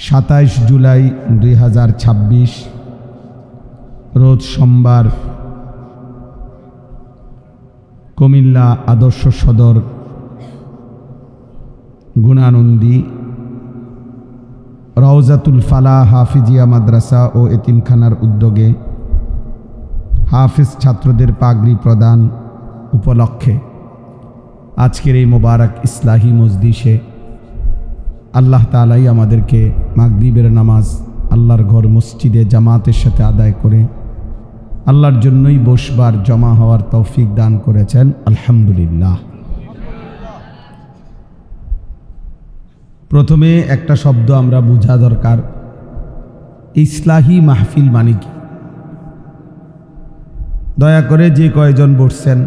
27 জুলাই 2026 রোজ সোমবার কুমিল্লা আদর্শ সদর গুণানন্দী রওজাতুল ফালাহ হাফিজিয়া মাদ্রাসা ও এতিমখানার উদ্যোগে হাফিজ ছাত্রদের পাগড়ি প্রদান উপলক্ষে আজকের এই মোবারক ইসলাহি মজলিসে আল্লাহ তাআলাই আমাদেরকে মাগরিবের নামাজ আল্লাহর ঘর মসজিদে জামাতের সাথে আদায় করে আল্লাহর জন্যই বসবার জমা হওয়ার তৌফিক দান করেছেন আলহামদুলিল্লাহ। প্রথমে একটা শব্দ আমরা বোঝা দরকার, ইসলাহি মাহফিল মানে কি? দয়া করে যে কয়জন বসছেন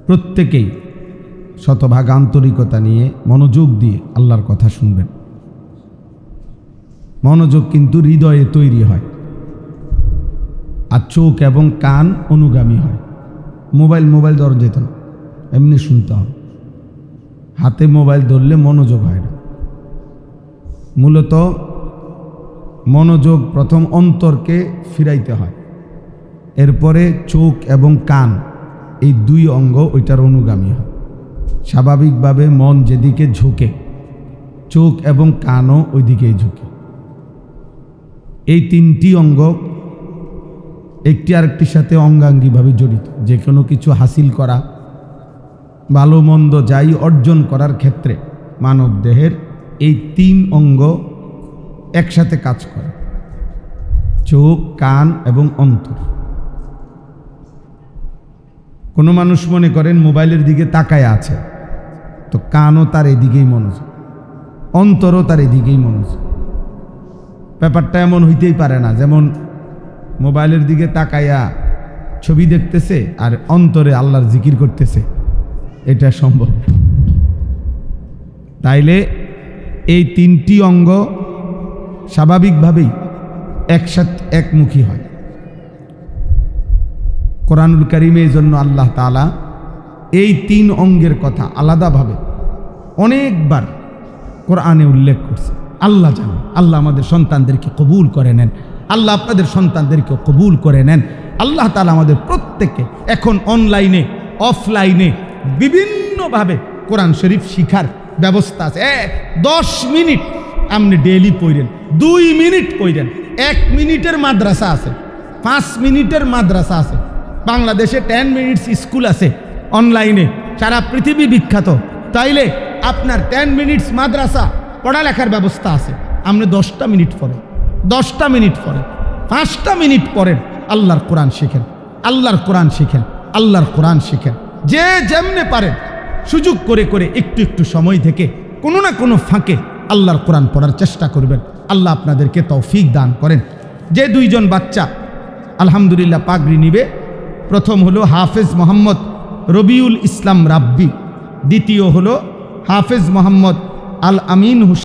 প্রত্যেকেই শতভাগ আন্তরিকতা নিয়ে মনোযোগ দিয়ে আল্লাহর কথা শুনবেন। মনোযোগ কিন্তু হৃদয়ে তৈরি হয়, আর চোখ এবং কান অনুগামী হয়। মোবাইল ধরা যেত না, এমনি শুনতে হবে। হাতে মোবাইল ধরলে মনোযোগ হয় না। মূলত মনোযোগ প্রথম অন্তরকে ফিরাইতে হয়, এরপরে চোখ এবং কান এই দুই অঙ্গ ওইটার অনুগামী হয়। স্বাভাবিকভাবে মন যেদিকে ঝুঁকে চোখ এবং কানও ওই দিকেই ঝুঁকে। এই তিনটি অঙ্গ একটি আরেকটির সাথে অঙ্গাঙ্গিভাবে জড়িত। যে কোনো কিছু হাসিল করা, ভালো মন্দ যাই অর্জন করার ক্ষেত্রে মানব দেহের এই 3 অঙ্গ একসাথে কাজ করে: চোখ, কান এবং অন্তর। কোনো মানুষ মনে করেন মোবাইলের দিকে তাকায় আছে, তো কানও তার এদিকেই মনোযোগ, অন্তরও তার এদিকেই মনোযোগ। ব্যাপারটা এমন হইতেই পারে না যেমন মোবাইলের দিকে তাকাইয়া ছবি দেখতেছে আর অন্তরে আল্লাহর জিকির করতেছে, এটা সম্ভব। তাইলে এই 3টি অঙ্গ স্বাভাবিকভাবেই একসাথে একমুখী হয়। কোরআনুল কারীমে এই জন্য আল্লাহ তাআলা এই 3 অঙ্গের কথা আলাদাভাবে অনেকবার কোরআনে উল্লেখ করছে। আল্লাহ জানেন। আল্লাহ আমাদের সন্তানদেরকে কবুল করে নেন, আল্লাহ আপনাদের সন্তানদেরকে কবুল করে নেন। আল্লাহ তাআলা আমাদের প্রত্যেককে এখন অনলাইনে অফলাইনে বিভিন্নভাবে কোরআন শরীফ শিখার ব্যবস্থা আছে। 10 মিনিট আপনি ডেইলি পড়েন, 2 মিনিট পড়েন, 1 মিনিটের মাদ্রাসা আছে, 5 মিনিটের মাদ্রাসা আছে। বাংলাদেশে 10 মিনিটস স্কুল আছে অনলাইনে, সারা পৃথিবী বিখ্যাত। তাইলে আপনার 10 মিনিটস মাদ্রাসা পড়ালেখার ব্যবস্থা আছে। আপনি 10টা মিনিট পড়েন, 10টা মিনিট পড়েন, 5টা মিনিট পড়েন, আল্লাহর কোরআন শিখেন, আল্লাহর কোরআন শিখেন, আল্লাহর কোরআন শিখেন। যে যেমনে পারেন সুযোগ করে করে একটু একটু সময় থেকে কোনো না কোনো ফাঁকে আল্লাহর কোরআন পড়ার চেষ্টা করবেন। আল্লাহ আপনাদেরকে তৌফিক দান করেন। যে 2 জন বাচ্চা আলহামদুলিল্লাহ পাগড়ি নিবে, প্রথম হলো হাফেজ মোহাম্মদ রবিউল ইসলাম রাব্বি, দ্বিতীয় হলো হাফেজ মোহাম্মদ আল আমিন হুসেন।